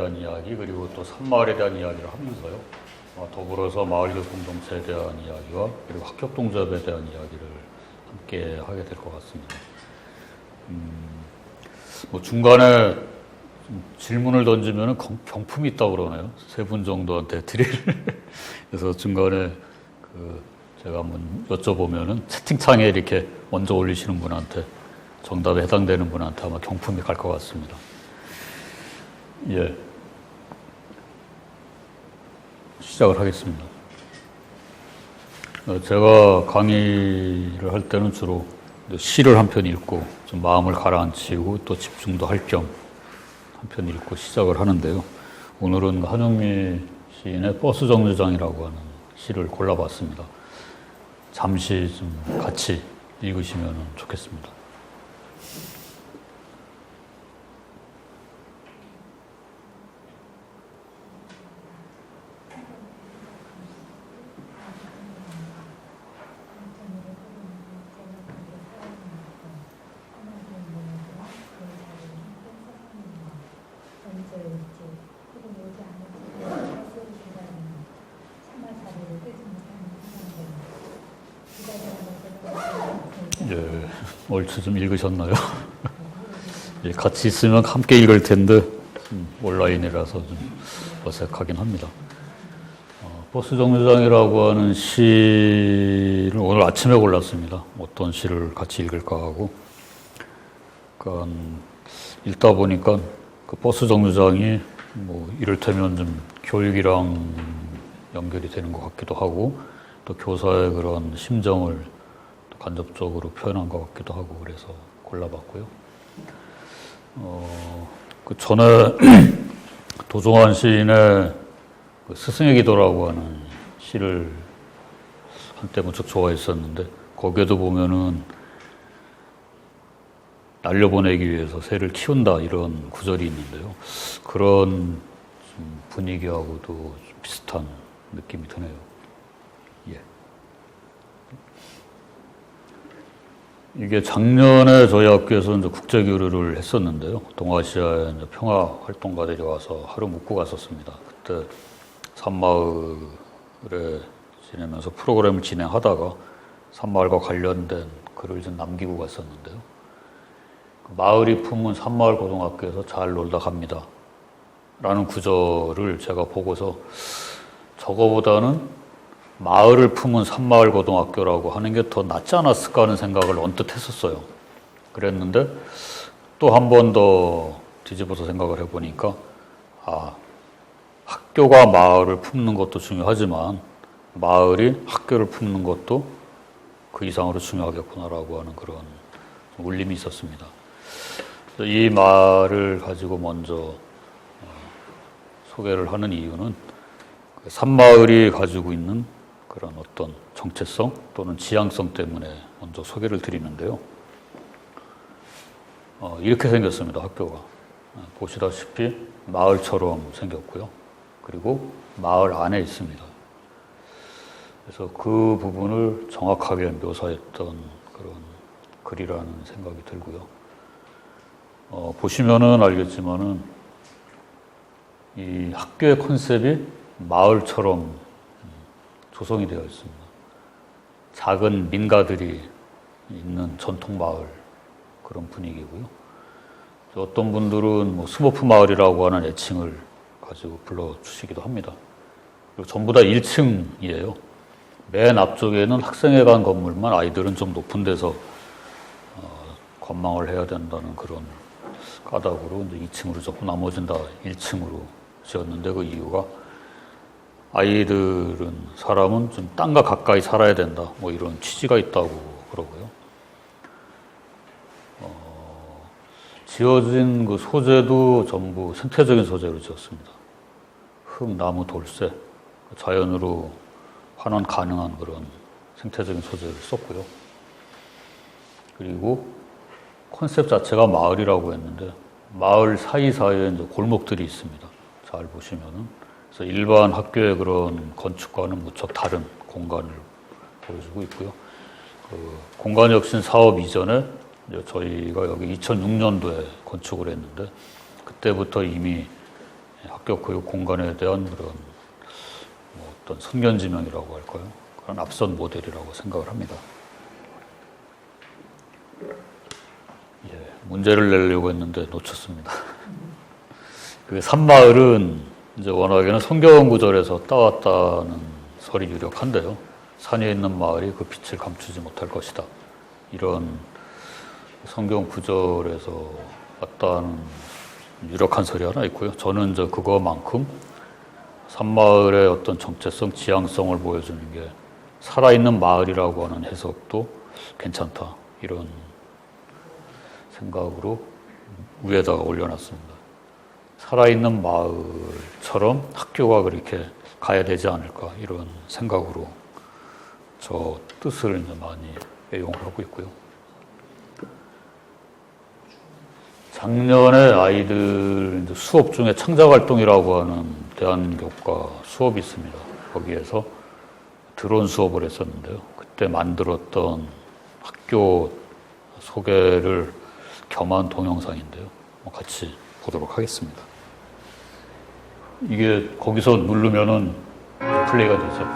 대한 이야기, 그리고 또 산마을에 대한 이야기를 하면서요. 더불어서 마을교육 공동체에 대한 이야기와 그리고 합격동잡에 대한 이야기를 함께 하게 될 것 같습니다. 중간에 질문을 던지면 경품이 있다고 그러네요. 3분 정도한테 드릴. 그래서 중간에 제가 한번 여쭤보면은 채팅창에 이렇게 먼저 올리시는 분한테 정답에 해당되는 분한테 아마 경품이 갈 것 같습니다. 예. 시작을 하겠습니다. 제가 강의를 할 때는 주로 시를 한 편 읽고 좀 마음을 가라앉히고 또 집중도 할 겸 한 편 읽고 시작을 하는데요. 오늘은 한영미 시인의 버스 정류장이라고 하는 시를 골라봤습니다. 잠시 좀 같이 읽으시면 좋겠습니다. 예, 얼추 좀 읽으셨나요? 예, 같이 있으면 함께 읽을 텐데 온라인이라서 좀 어색하긴 합니다. 버스 정류장이라고 하는 시를 오늘 아침에 골랐습니다. 어떤 시를 같이 읽을까 하고. 그러니까 읽다 보니까 그 버스 정류장이 이를테면 좀 교육이랑 연결이 되는 것 같기도 하고 또 교사의 그런 심정을 간접적으로 표현한 것 같기도 하고 그래서 골라봤고요. 그 전에 도종환 시인의 스승의 기도라고 하는 시를 한때 무척 좋아했었는데 거기에도 보면은 날려보내기 위해서 새를 키운다 이런 구절이 있는데요. 그런 좀 분위기하고도 좀 비슷한 느낌이 드네요. 예. 이게 작년에 저희 학교에서 이제 국제교류를 했었는데요. 동아시아에 이제 평화 활동가들이 와서 하루 묵고 갔었습니다. 그때 산마을에 지내면서 프로그램을 진행하다가 산마을과 관련된 글을 좀 남기고 갔었는데요. 마을이 품은 산마을 고등학교에서 잘 놀다 갑니다. 라는 구절을 제가 보고서 저거보다는 마을을 품은 산마을 고등학교라고 하는 게 더 낫지 않았을까 하는 생각을 언뜻 했었어요. 그랬는데 또 한 번 더 뒤집어서 생각을 해보니까 학교가 마을을 품는 것도 중요하지만 마을이 학교를 품는 것도 그 이상으로 중요하겠구나라고 하는 그런 울림이 있었습니다. 이 말을 가지고 먼저 소개를 하는 이유는 산마을이 가지고 있는 그런 어떤 정체성 또는 지향성 때문에 먼저 소개를 드리는데요. 이렇게 생겼습니다. 학교가. 보시다시피 마을처럼 생겼고요. 그리고 마을 안에 있습니다. 그래서 그 부분을 정확하게 묘사했던 그런 글이라는 생각이 들고요. 보시면은 알겠지만은 이 학교의 컨셉이 마을처럼 조성이 되어 있습니다. 작은 민가들이 있는 전통 마을 그런 분위기고요. 어떤 분들은 스머프 마을이라고 하는 애칭을 가지고 불러주시기도 합니다. 그리고 전부 다 1층이에요. 맨 앞쪽에는 학생회관 건물만 아이들은 좀 높은 데서 관망을 해야 된다는 그런 까닭으로 이제 2층으로 접고 나머지는 다 1층으로 지었는데 그 이유가 사람은 좀 땅과 가까이 살아야 된다. 이런 취지가 있다고 그러고요. 지어진 그 소재도 전부 생태적인 소재로 지었습니다. 흙, 나무, 돌쇠, 자연으로 환원 가능한 그런 생태적인 소재를 썼고요. 그리고 컨셉 자체가 마을이라고 했는데 마을 사이사이에 이제 골목들이 있습니다. 잘 보시면은 그래서 일반 학교의 그런 건축과는 무척 다른 공간을 보여주고 있고요. 그 공간혁신 사업 이전에 이제 저희가 여기 2006년도에 건축을 했는데 그때부터 이미 학교 교육 공간에 대한 그런 어떤 선견지명이라고 할까요? 그런 앞선 모델이라고 생각을 합니다. 문제를 내려고 했는데 놓쳤습니다. 그 산마을은 이제 워낙에는 성경 구절에서 따왔다는 설이 유력한데요. 산에 있는 마을이 그 빛을 감추지 못할 것이다. 이런 성경 구절에서 왔다는 유력한 설이 하나 있고요. 저는 이제 그거만큼 산마을의 어떤 정체성, 지향성을 보여주는 게 살아있는 마을이라고 하는 해석도 괜찮다. 이런 생각으로 위에다가 올려놨습니다. 살아있는 마을처럼 학교가 그렇게 가야 되지 않을까 이런 생각으로 저 뜻을 이제 많이 애용을 하고 있고요. 작년에 아이들 수업 중에 창작활동이라고 하는 대한교과 수업이 있습니다. 거기에서 드론 수업을 했었는데요. 그때 만들었던 학교 소개를 겸한 동영상인데요. 같이 보도록 하겠습니다. 이게 거기서 누르면은 플레이가 되죠.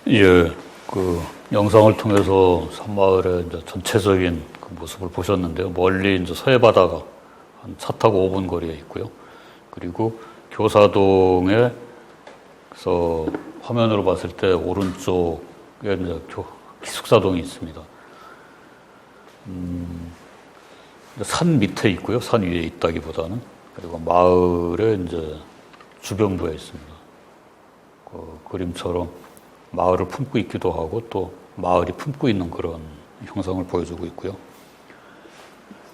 예, 그 영상을 통해서 산마을의 이제 전체적인 그 모습을 보셨는데요. 멀리 이제 서해 바다가 한 차 타고 5분 거리에 있고요. 그리고 교사동에서 화면으로 봤을 때 오른쪽에 이제 기숙사동이 있습니다. 산 밑에 있고요. 산 위에 있다기보다는. 그리고 마을의 이제 주변부에 있습니다. 그 그림처럼 마을을 품고 있기도 하고 또 마을이 품고 있는 그런 형상을 보여주고 있고요.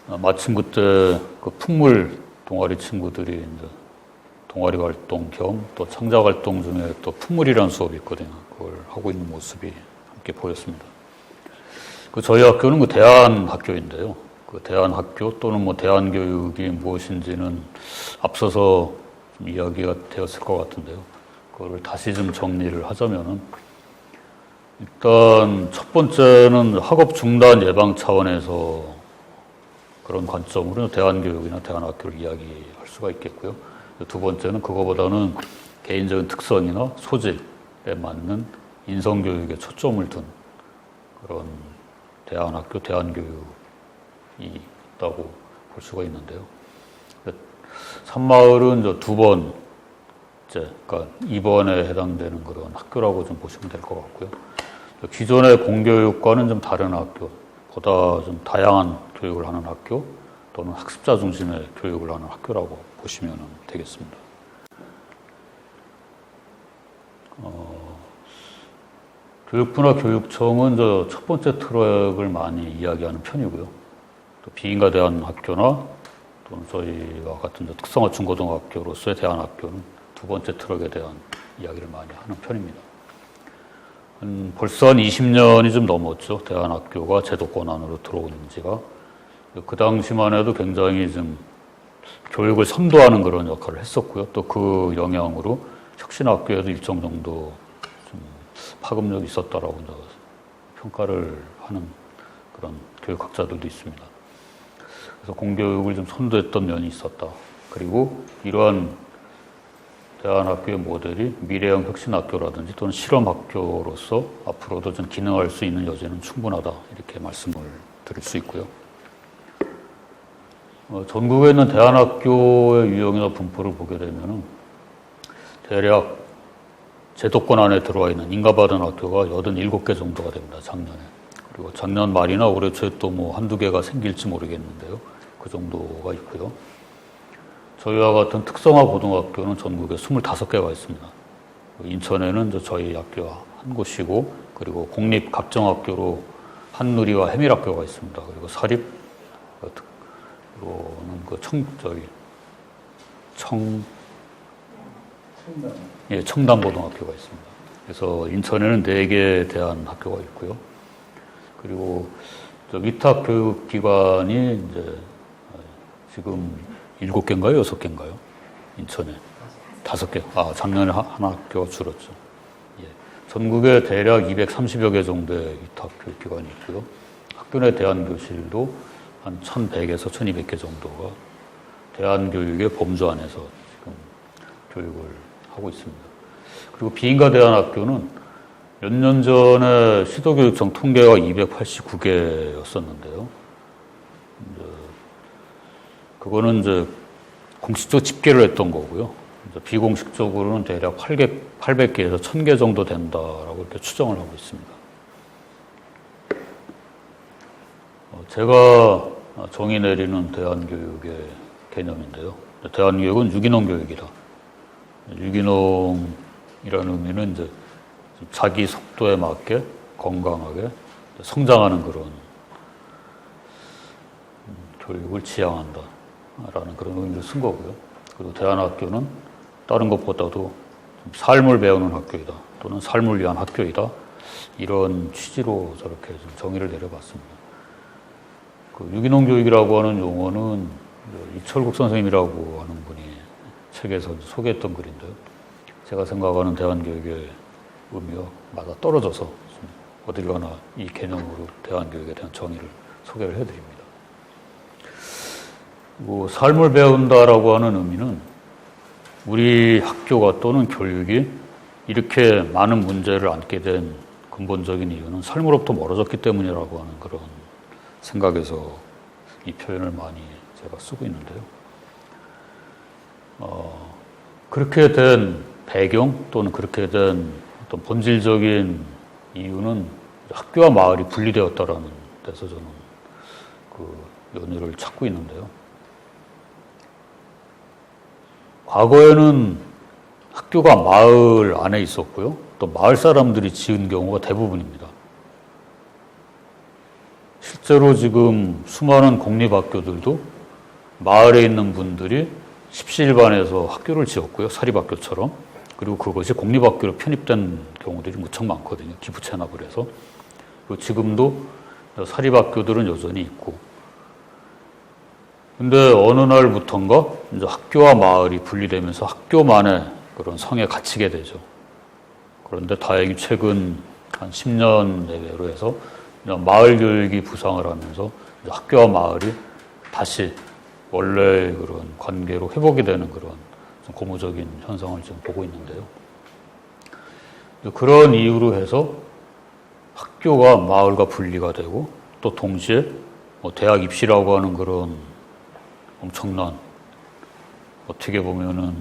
마침 그때 그 풍물 동아리 친구들이 이제 동아리 활동 겸 또 창작 활동 중에 또 풍물이라는 수업이 있거든요. 그걸 하고 있는 모습이 함께 보였습니다. 그 저희 학교는 그 대안학교인데요. 그 대안학교 또는 뭐 대안교육이 무엇인지는 앞서서 좀 이야기가 되었을 것 같은데요. 그걸 다시 좀 정리를 하자면은 일단 첫 번째는 학업 중단 예방 차원에서 그런 관점으로 대안교육이나 대안학교를 이야기할 수가 있겠고요. 두 번째는 그거보다는 개인적인 특성이나 소질에 맞는 인성교육에 초점을 둔 그런 대안학교, 대안교육이 있다고 볼 수가 있는데요. 산마을은 두 번 축제, 그러니까 입원에 해당되는 그런 학교라고 좀 보시면 될 것 같고요. 기존의 공교육과는 좀 다른 학교, 보다 좀 다양한 교육을 하는 학교 또는 학습자 중심의 교육을 하는 학교라고 보시면 되겠습니다. 교육부나 교육청은 첫 번째 트랙을 많이 이야기하는 편이고요. 또 비인가 대안학교나 또는 저희와 같은 특성화 중고등학교로서의 대안학교는 두 번째 트랙에 대한 이야기를 많이 하는 편입니다. 벌써 한 20년이 좀 넘었죠. 대안학교가 제도권 안으로 들어온 지가. 그 당시만 해도 굉장히 좀 교육을 선도하는 그런 역할을 했었고요. 또 그 영향으로 혁신학교에도 일정 정도 좀 파급력이 있었다라고 평가를 하는 그런 교육학자들도 있습니다. 그래서 공교육을 좀 선도했던 면이 있었다. 그리고 이러한 대안학교의 모델이 미래형 혁신학교라든지 또는 실험학교로서 앞으로도 좀 기능할 수 있는 여지는 충분하다. 이렇게 말씀을 드릴 수 있고요. 전국에 있는 대안학교의 유형이나 분포를 보게 되면은 대략 제도권 안에 들어와 있는 인가받은 학교가 87개 정도가 됩니다. 작년에. 그리고 작년 말이나 올해 초에 또 뭐 한두 개가 생길지 모르겠는데요. 그 정도가 있고요. 저희와 같은 특성화 고등학교는 전국에 25개가 있습니다. 인천에는 저희 학교가 한 곳이고, 그리고 공립 각정학교로 한누리와 해밀학교가 있습니다. 그리고 사립, 청담고등학교가 있습니다. 그래서 인천에는 4개 대한 학교가 있고요. 그리고 위탁 교육기관이 이제 지금 7개인가요? 6개인가요? 인천에. 5개. 작년에 한 학교가 줄었죠. 예. 전국에 대략 230여 개 정도의 위탁 교육기관이 있고요. 학교 내 대안교실도 한 1,100에서 1,200개 정도가 대안교육의 범주 안에서 지금 교육을 하고 있습니다. 그리고 비인가 대안학교는 몇 년 전에 시도교육청 통계가 289개였었는데요. 그거는 이제 공식적 집계를 했던 거고요. 비공식적으로는 대략 800개에서 1,000개 정도 된다라고 이렇게 추정을 하고 있습니다. 제가 정의 내리는 대안교육의 개념인데요. 대안교육은 유기농 교육이다. 유기농이라는 의미는 이제 자기 속도에 맞게 건강하게 성장하는 그런 교육을 지향한다라는 그런 의미를 쓴 거고요. 그리고 대안학교는 다른 것보다도 삶을 배우는 학교이다. 또는 삶을 위한 학교이다. 이런 취지로 저렇게 좀 정의를 내려봤습니다. 그 유기농 교육이라고 하는 용어는 이철국 선생님이라고 하는 분이 책에서 소개했던 글인데요. 제가 생각하는 대안교육의 의미와 맞아 떨어져서 어딜 가나 이 개념으로 대안교육에 대한 정의를 소개를 해드립니다. 삶을 배운다라고 하는 의미는 우리 학교가 또는 교육이 이렇게 많은 문제를 안게 된 근본적인 이유는 삶으로부터 멀어졌기 때문이라고 하는 그런 생각에서 이 표현을 많이 제가 쓰고 있는데요. 그렇게 된 배경 또는 그렇게 된 어떤 본질적인 이유는 학교와 마을이 분리되었다라는 데서 저는 그 연유를 찾고 있는데요. 과거에는 학교가 마을 안에 있었고요. 또 마을 사람들이 지은 경우가 대부분입니다. 실제로 지금 수많은 공립학교들도 마을에 있는 분들이 십시일반에서 학교를 지었고요. 사립학교처럼. 그리고 그것이 공립학교로 편입된 경우들이 무척 많거든요. 기부 체납을 해서. 그리고 지금도 사립학교들은 여전히 있고. 근데 어느 날부턴가 이제 학교와 마을이 분리되면서 학교만의 그런 성에 갇히게 되죠. 그런데 다행히 최근 한 10년 내외로 해서 마을 교육이 부상을 하면서 학교와 마을이 다시 원래 그런 관계로 회복이 되는 그런 좀 고무적인 현상을 지금 보고 있는데요. 그런 이유로 해서 학교가 마을과 분리가 되고 또 동시에 대학 입시라고 하는 그런 엄청난 어떻게 보면은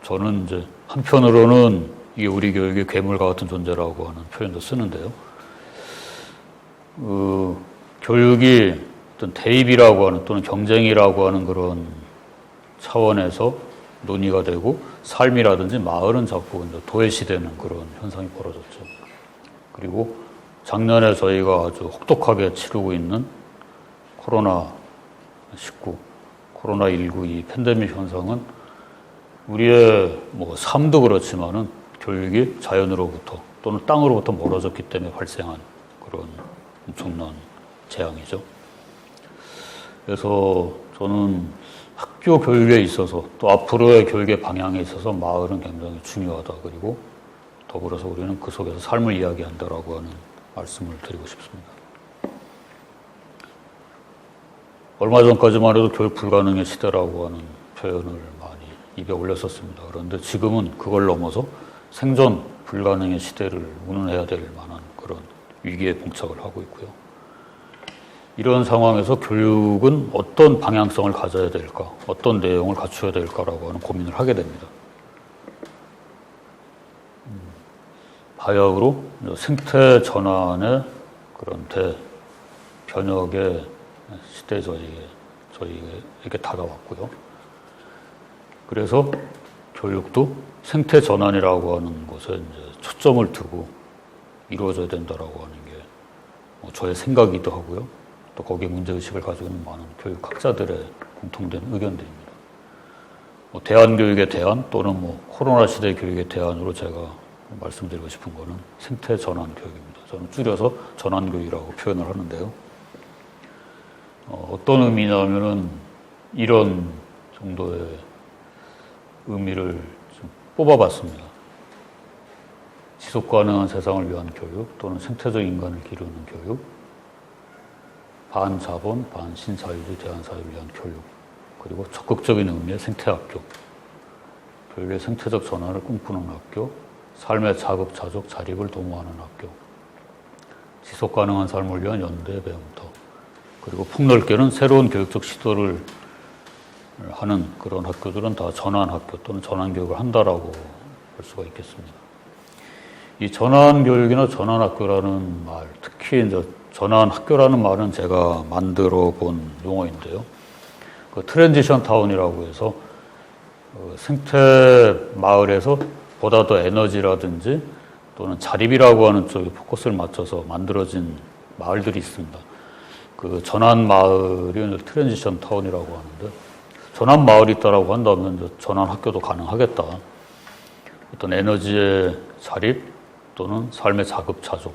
저는 이제 한편으로는 이게 우리 교육의 괴물과 같은 존재라고 하는 표현도 쓰는데요. 교육이 어떤 대입이라고 하는 또는 경쟁이라고 하는 그런 차원에서 논의가 되고 삶이라든지 마을은 자꾸 이제 도외시되는 그런 현상이 벌어졌죠. 그리고 작년에 저희가 아주 혹독하게 치르고 있는 코로나19, 코로나19 이 팬데믹 현상은 우리의 뭐 삶도 그렇지만은 교육이 자연으로부터 또는 땅으로부터 멀어졌기 때문에 발생한 그런 엄청난 재앙이죠. 그래서 저는 학교 교육에 있어서 또 앞으로의 교육의 방향에 있어서 마을은 굉장히 중요하다. 그리고 더불어서 우리는 그 속에서 삶을 이야기한다라고 하는 말씀을 드리고 싶습니다. 얼마 전까지만 해도 교육 불가능의 시대라고 하는 표현을 많이 입에 올렸었습니다. 그런데 지금은 그걸 넘어서 생존 불가능의 시대를 운운해야 될 만한 그런 위기에 봉착을 하고 있고요. 이런 상황에서 교육은 어떤 방향성을 가져야 될까, 어떤 내용을 갖춰야 될까라고 하는 고민을 하게 됩니다. 바야흐로 생태 전환의 그런 대변혁의 시대에 저희에게 다가왔고요. 그래서 교육도 생태 전환이라고 하는 것에 이제 초점을 두고 이루어져야 된다라고 하는 게 저의 생각이기도 하고요. 또 거기에 문제의식을 가지고 있는 많은 교육학자들의 공통된 의견들입니다. 대안교육의 대안 또는 코로나 시대 교육의 대안으로 제가 말씀드리고 싶은 거는 생태 전환 교육입니다. 저는 줄여서 전환교육이라고 표현을 하는데요. 어떤 의미냐면은 이런 정도의 의미를 좀 뽑아봤습니다. 지속 가능한 세상을 위한 교육 또는 생태적 인간을 기르는 교육, 반자본, 반신자유주의 대한사회를 위한 교육, 그리고 적극적인 의미의 생태학교, 교육의 생태적 전환을 꿈꾸는 학교, 삶의 자급자족, 자립을 도모하는 학교, 지속 가능한 삶을 위한 연대 배움터, 그리고 폭넓게는 새로운 교육적 시도를 하는 그런 학교들은 다 전환학교 또는 전환교육을 한다라고 볼 수가 있겠습니다. 이 전환교육이나 전환학교라는 말, 특히 이제 전환학교라는 말은 제가 만들어 본 용어인데요. 그 트랜지션 타운이라고 해서 생태 마을에서 보다 더 에너지라든지 또는 자립이라고 하는 쪽에 포커스를 맞춰서 만들어진 마을들이 있습니다. 그 전환 마을이 트랜지션 타운이라고 하는데, 전환 마을이 있다라고 한다면 전환 학교도 가능하겠다. 어떤 에너지의 자립 또는 삶의 자급자족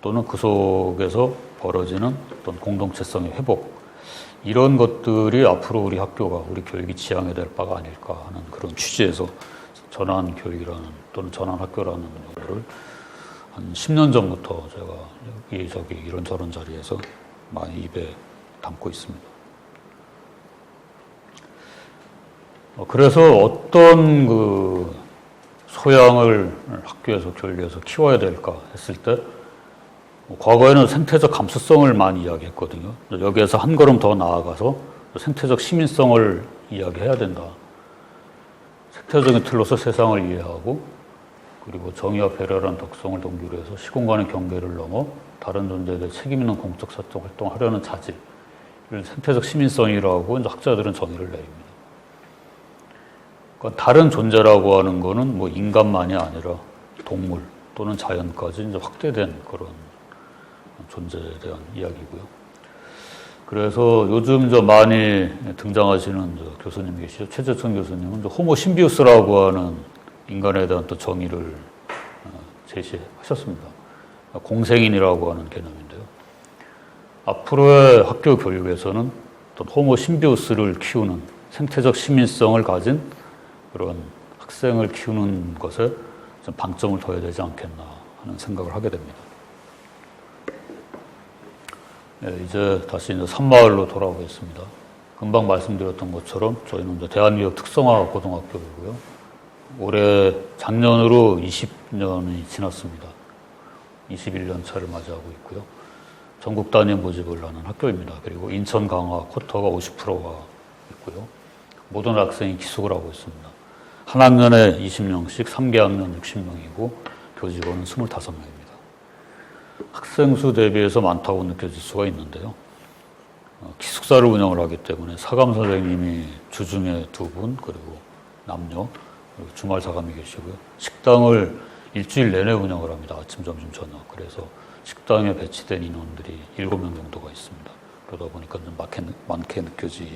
또는 그 속에서 벌어지는 어떤 공동체성의 회복, 이런 것들이 앞으로 우리 학교가, 우리 교육이 지향해야 될 바가 아닐까 하는 그런 취지에서 전환 교육이라는 또는 전환 학교라는 용어를 한 10년 전부터 제가 여기저기 이런저런 자리에서 많이 입에 담고 있습니다. 그래서 어떤 그 소양을 학교에서 교육에서 키워야 될까 했을 때, 과거에는 생태적 감수성을 많이 이야기했거든요. 여기에서 한 걸음 더 나아가서 생태적 시민성을 이야기해야 된다. 생태적인 틀로서 세상을 이해하고, 그리고 정의와 배려라는 덕성을 동기로 해서 시공간의 경계를 넘어 다른 존재에 대해 책임 있는 공적 사적 활동을 하려는 자질, 이런 생태적 시민성이라고 이제 학자들은 정의를 내립니다. 그러니까 다른 존재라고 하는 거는 인간만이 아니라 동물 또는 자연까지 이제 확대된 그런 존재에 대한 이야기고요. 그래서 요즘 많이 등장하시는 교수님 계시죠. 최재천 교수님은 호모 심비우스라고 하는 인간에 대한 또 정의를 제시하셨습니다. 공생인이라고 하는 개념인데요. 앞으로의 학교 교육에서는 또 호모 심비우스를 키우는 생태적 시민성을 가진 그런 학생을 키우는 것에 좀 방점을 둬야 되지 않겠나 하는 생각을 하게 됩니다. 네, 이제 다시 산마을로 돌아오겠습니다. 금방 말씀드렸던 것처럼 저희는 이제 대한민국 특성화 고등학교이고요. 올해 작년으로 20년이 지났습니다. 21년 차를 맞이하고 있고요. 전국 단위 모집을 하는 학교입니다. 그리고 인천 강화 쿼터가 50%가 있고요. 모든 학생이 기숙을 하고 있습니다. 한 학년에 20명씩 3개 학년 60명이고 교직원은 25명입니다. 학생 수 대비해서 많다고 느껴질 수가 있는데요. 기숙사를 운영을 하기 때문에 사감 선생님이 주중에 2분, 그리고 남녀, 그리고 주말 사감이 계시고요. 식당을 일주일 내내 운영을 합니다. 아침, 점심, 저녁. 그래서 식당에 배치된 인원들이 7명 정도가 있습니다. 그러다 보니까 좀 많게 느껴지게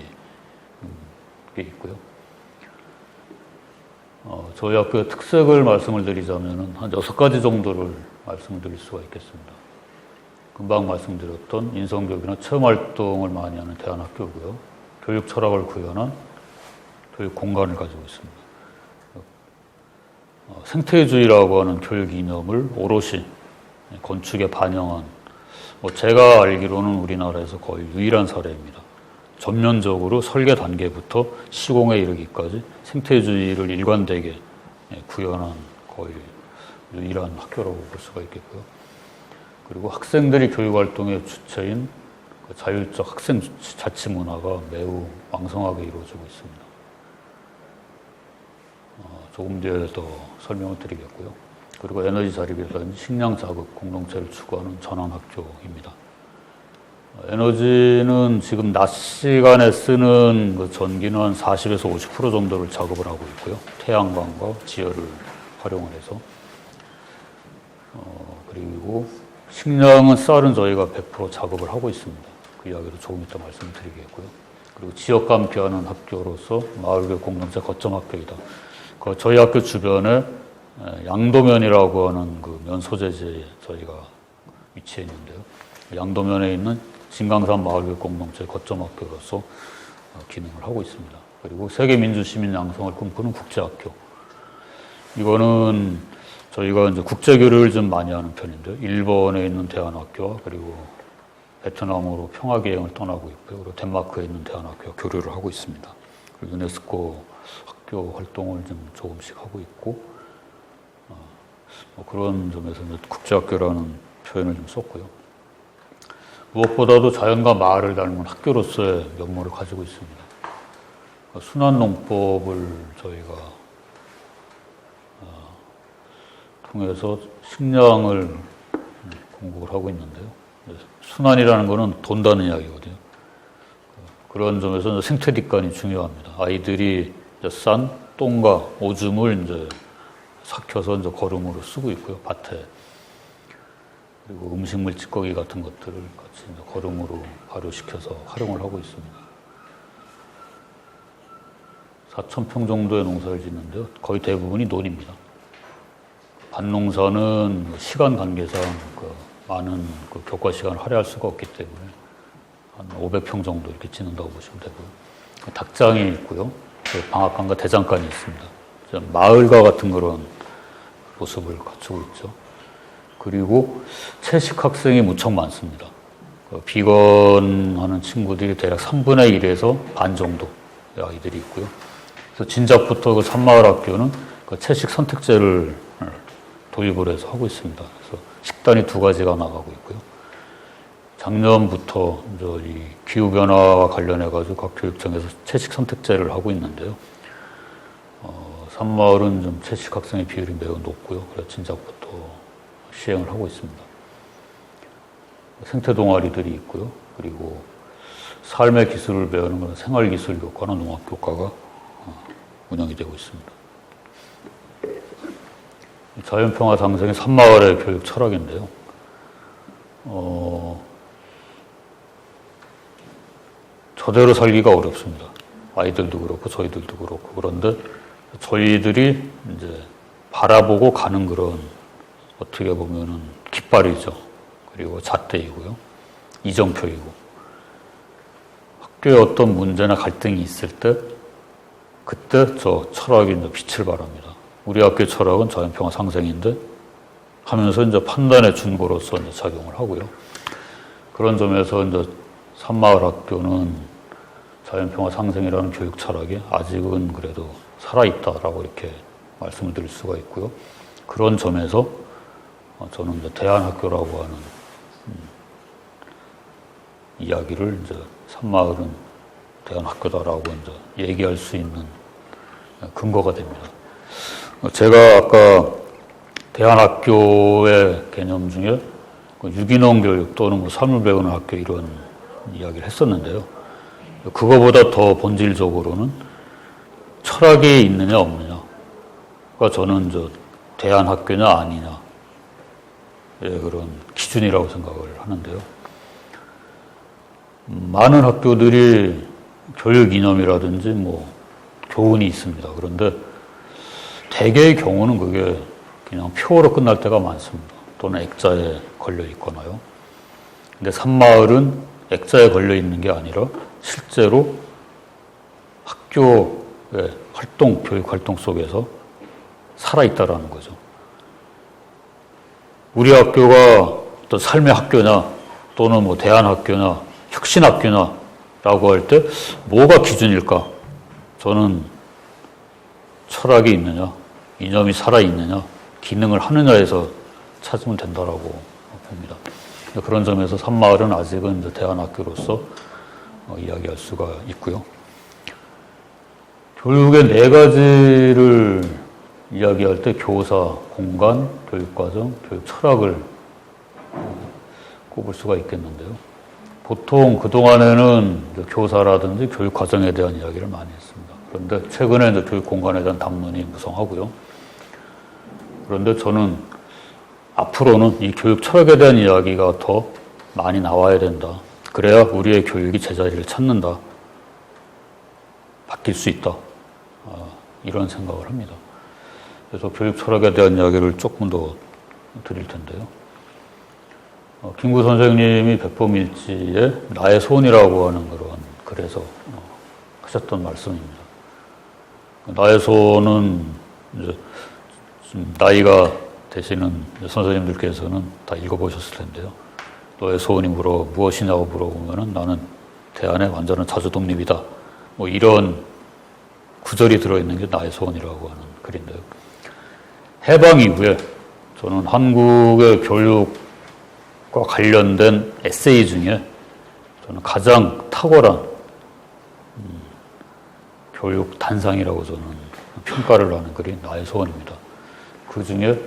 있고요. 저희 학교의 특색을 말씀을 드리자면 한 6가지 정도를 말씀을 드릴 수가 있겠습니다. 금방 말씀드렸던 인성교육이나 체험활동을 많이 하는 대안학교고요. 교육 철학을 구현한 교육 공간을 가지고 있습니다. 생태주의라고 하는 교육 이념을 오롯이 건축에 반영한, 제가 알기로는 우리나라에서 거의 유일한 사례입니다. 전면적으로 설계 단계부터 시공에 이르기까지 생태주의를 일관되게 구현한 거의 유일한 학교라고 볼 수가 있겠고요. 그리고 학생들이 교육활동의 주체인 자율적 학생 자치 문화가 매우 왕성하게 이루어지고 있습니다. 조금 뒤에 더 설명을 드리겠고요. 그리고 에너지 자립이라든지 식량 자극 공동체를 추구하는 전환학교입니다. 에너지는 지금 낮 시간에 쓰는 그 전기는 한 40에서 50% 정도를 작업을 하고 있고요. 태양광과 지열을 활용을 해서. 그리고 식량은 쌀은 저희가 100% 작업을 하고 있습니다. 그 이야기도 조금 이따 말씀을 드리겠고요. 그리고 지역감 피하는 학교로서 마을교육 공동체 거점 학교이다. 저희 학교 주변에 양도면이라고 하는 그 면 소재지에 저희가 위치해 있는데요. 양도면에 있는 진강산 마을교육 공동체 거점 학교로서 기능을 하고 있습니다. 그리고 세계 민주 시민 양성을 꿈꾸는 국제학교. 이거는 저희가 이제 국제 교류를 좀 많이 하는 편인데요. 일본에 있는 대안학교와 그리고 베트남으로 평화 기행을 떠나고 있고요. 그리고 덴마크에 있는 대안학교와 교류를 하고 있습니다. 그리고 유네스코 학교 활동을 좀 조금씩 하고 있고, 그런 점에서 국제학교라는 표현을 좀 썼고요. 무엇보다도 자연과 마을을 닮은 학교로서의 면모를 가지고 있습니다. 순환농법을 저희가 통해서 식량을 공급을 하고 있는데요. 순환이라는 것은 돈다는 이야기거든요. 그런 점에서 생태뒷간이 중요합니다. 아이들이 싼 똥과 오줌을 이제 삭혀서 이제 거름으로 쓰고 있고요, 밭에. 그리고 음식물 찌꺼기 같은 것들을 같이 이제 거름으로 발효시켜서 활용을 하고 있습니다. 4,000평 정도의 농사를 짓는데요. 거의 대부분이 논입니다. 밭농사는 시간 관계상 많은 교과 시간을 할애할 수가 없기 때문에 한 500평 정도 이렇게 짓는다고 보시면 되고요. 닭장이 있고요. 방앗간과 대장간이 있습니다. 마을과 같은 그런 모습을 갖추고 있죠. 그리고 채식 학생이 무척 많습니다. 비건하는 친구들이 대략 3분의 1에서 반 정도의 아이들이 있고요. 그래서 진작부터 그 산마을학교는 그 채식 선택제를 도입을 해서 하고 있습니다. 그래서 식단이 2가지가 나가고 있고요. 작년부터 이제 이 기후변화와 관련해가지고 각 교육청에서 채식 선택제를 하고 있는데요. 산마을은 좀 채식 학생의 비율이 매우 높고요. 그래서 진작부터 시행을 하고 있습니다. 생태 동아리들이 있고요. 그리고 삶의 기술을 배우는 그런 생활기술교과나 농학교과가 운영이 되고 있습니다. 자연평화 상생의 산마을의 교육 철학인데요. 저대로 살기가 어렵습니다. 아이들도 그렇고 저희들도 그렇고. 그런데 저희들이 이제 바라보고 가는 그런 어떻게 보면은 깃발이죠. 그리고 잣대이고요. 이정표이고. 학교에 어떤 문제나 갈등이 있을 때 그때 저 철학이 이제 빛을 발합니다. 우리 학교 철학은 자연평화 상생인데 하면서 이제 판단의 준고로서 이제 작용을 하고요. 그런 점에서 이제 산마을 학교는 자연평화 상생이라는 교육 철학이 아직은 그래도 살아있다라고 이렇게 말씀을 드릴 수가 있고요. 그런 점에서 저는 이제 대안학교라고 하는 이야기를 이제 산마을은 대안학교다라고 이제 얘기할 수 있는 근거가 됩니다. 제가 아까 대안학교의 개념 중에 유기농 교육 또는 뭐 삶을 배우는 학교 이런 이야기를 했었는데요. 그거보다 더 본질적으로는 철학이 있느냐 없느냐가 저는 대안학교냐 아니냐의 그런 기준이라고 생각을 하는데요. 많은 학교들이 교육 이념이라든지 뭐 교훈이 있습니다. 그런데 대개의 경우는 그게 그냥 표어로 끝날 때가 많습니다. 또는 액자에 걸려 있거나요. 근데 산마을은 액자에 걸려 있는 게 아니라 실제로 학교의 활동, 교육 활동 속에서 살아있다라는 거죠. 우리 학교가 또 삶의 학교냐 또는 뭐 대안학교냐 혁신학교냐라고 할 때 뭐가 기준일까? 저는 철학이 있느냐, 이념이 살아있느냐, 기능을 하느냐에서 찾으면 된다라고 봅니다. 그런 점에서 산마을은 아직은 이제 대안학교로서 이야기할 수가 있고요. 교육의 네 가지를 이야기할 때 교사, 공간, 교육과정, 교육 철학을 꼽을 수가 있겠는데요. 보통 그동안에는 교사라든지 교육 과정에 대한 이야기를 많이 했습니다. 그런데 최근에 이제 교육 공간에 대한 담론이 무성하고요. 그런데 저는 앞으로는 이 교육 철학에 대한 이야기가 더 많이 나와야 된다. 그래야 우리의 교육이 제자리를 찾는다. 바뀔 수 있다. 이런 생각을 합니다. 그래서 교육 철학에 대한 이야기를 조금 더 드릴 텐데요. 김구 선생님이 백범일지에 나의 소원이라고 하는 그런 글에서 하셨던 말씀입니다. 나의 소원은 이제 좀 나이가 되시는 선생님들께서는 다 읽어보셨을 텐데요. 너의 소원이 무엇이냐고 물어보면은 나는 대안의 완전한 자주 독립이다. 뭐 이런 구절이 들어있는 게 나의 소원이라고 하는 글인데요. 해방 이후에 저는 한국의 교육과 관련된 에세이 중에 저는 가장 탁월한 교육 단상이라고 저는 평가를 하는 글이 나의 소원입니다. 그 중에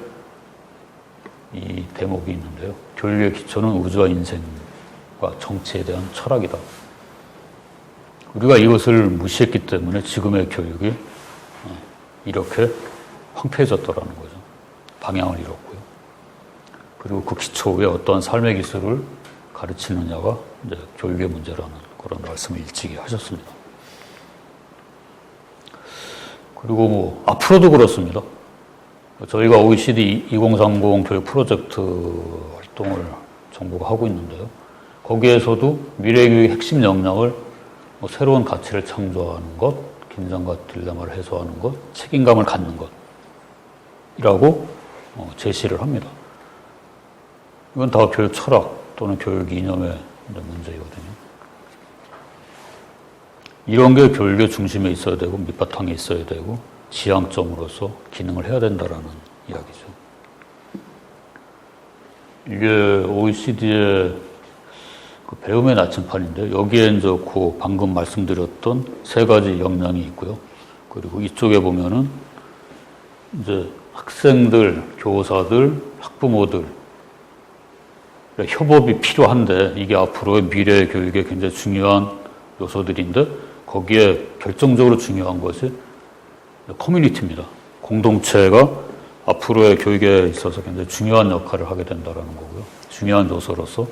이 대목이 있는데요. 교육의 기초는 우주와 인생과 정치에 대한 철학이다. 우리가 이것을 무시했기 때문에 지금의 교육이 이렇게 황폐해졌더라는 거죠. 방향을 잃었고요. 그리고 그 기초 위에 어떠한 삶의 기술을 가르치느냐가 이제 교육의 문제라는 그런 말씀을 일찍이 하셨습니다. 그리고 뭐 앞으로도 그렇습니다. 저희가 OECD 2030 교육 프로젝트 활동을 정부가 하고 있는데요. 거기에서도 미래교육의 핵심 역량을 새로운 가치를 창조하는 것, 긴장과 딜레마를 해소하는 것, 책임감을 갖는 것이라고 제시를 합니다. 이건 다 교육 철학 또는 교육 이념의 문제이거든요. 이런 게 교육의 중심에 있어야 되고 밑바탕에 있어야 되고 지향점으로서 기능을 해야 된다라는 이야기죠. 이게 OECD의 그 배움의 나침판인데 여기에 이제 그 방금 말씀드렸던 세 가지 역량이 있고요. 그리고 이쪽에 보면은 이제 학생들, 교사들, 학부모들 협업이 필요한데 이게 앞으로의 미래 교육의 굉장히 중요한 요소들인데 거기에 결정적으로 중요한 것이 커뮤니티입니다. 공동체가 앞으로의 교육에 있어서 굉장히 중요한 역할을 하게 된다는 거고요. 중요한 요소로서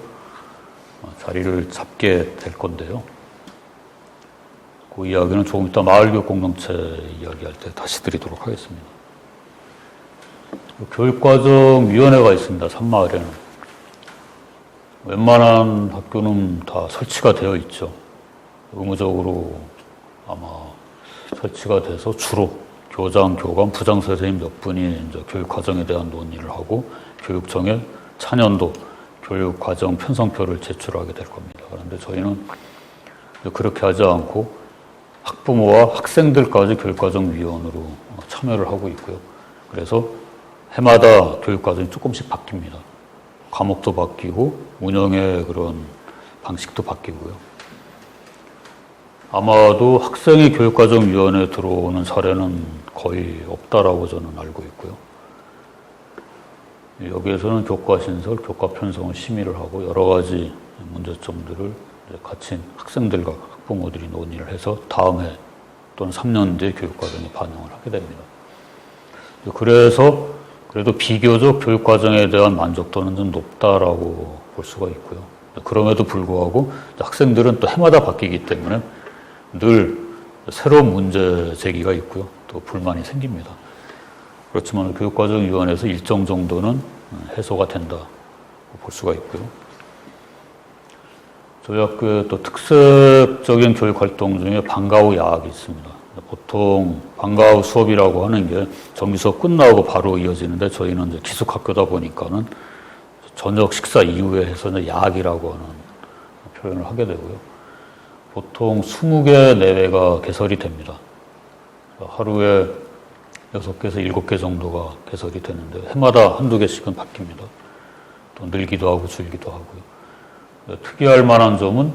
자리를 잡게 될 건데요. 그 이야기는 조금 이따 마을교육 공동체 이야기할 때 다시 드리도록 하겠습니다. 교육과정위원회가 있습니다. 산마을에는. 웬만한 학교는 다 설치가 되어 있죠. 의무적으로 아마 설치가 돼서 주로 교장, 교감, 부장 선생님 몇 분이 이제 교육 과정에 대한 논의를 하고 교육청에 차년도 교육 과정 편성표를 제출하게 될 겁니다. 그런데 저희는 그렇게 하지 않고 학부모와 학생들까지 교육과정위원으로 참여를 하고 있고요. 그래서 해마다 교육과정이 조금씩 바뀝니다. 과목도 바뀌고 운영의 그런 방식도 바뀌고요. 아마도 학생이 교육과정위원회에 들어오는 사례는 거의 없다라고 저는 알고 있고요. 여기에서는 교과 신설, 교과 편성을 심의를 하고 여러 가지 문제점들을 같이 학생들과 학부모들이 논의를 해서 다음 해 또는 3년 뒤에 교육과정에 반영을 하게 됩니다. 그래서 그래도 비교적 교육과정에 대한 만족도는 좀 높다라고 볼 수가 있고요. 그럼에도 불구하고 학생들은 또 해마다 바뀌기 때문에 늘 새로운 문제 제기가 있고요. 또 불만이 생깁니다. 그렇지만 교육과정위원회에서 일정 정도는 해소가 된다고 볼 수가 있고요. 저희 학교에 또 특색적인 교육활동 중에 방과 후 야학이 있습니다. 보통 방과 후 수업이라고 하는 게 정규 수업 끝나고 바로 이어지는데 저희는 이제 기숙학교다 보니까는 저녁 식사 이후에 해서 이제 야학이라고 하는 표현을 하게 되고요. 보통 20개 내외가 개설이 됩니다. 하루에 6개에서 7개 정도가 개설이 되는데 해마다 한두 개씩은 바뀝니다. 또 늘기도 하고 줄기도 하고요. 특이할 만한 점은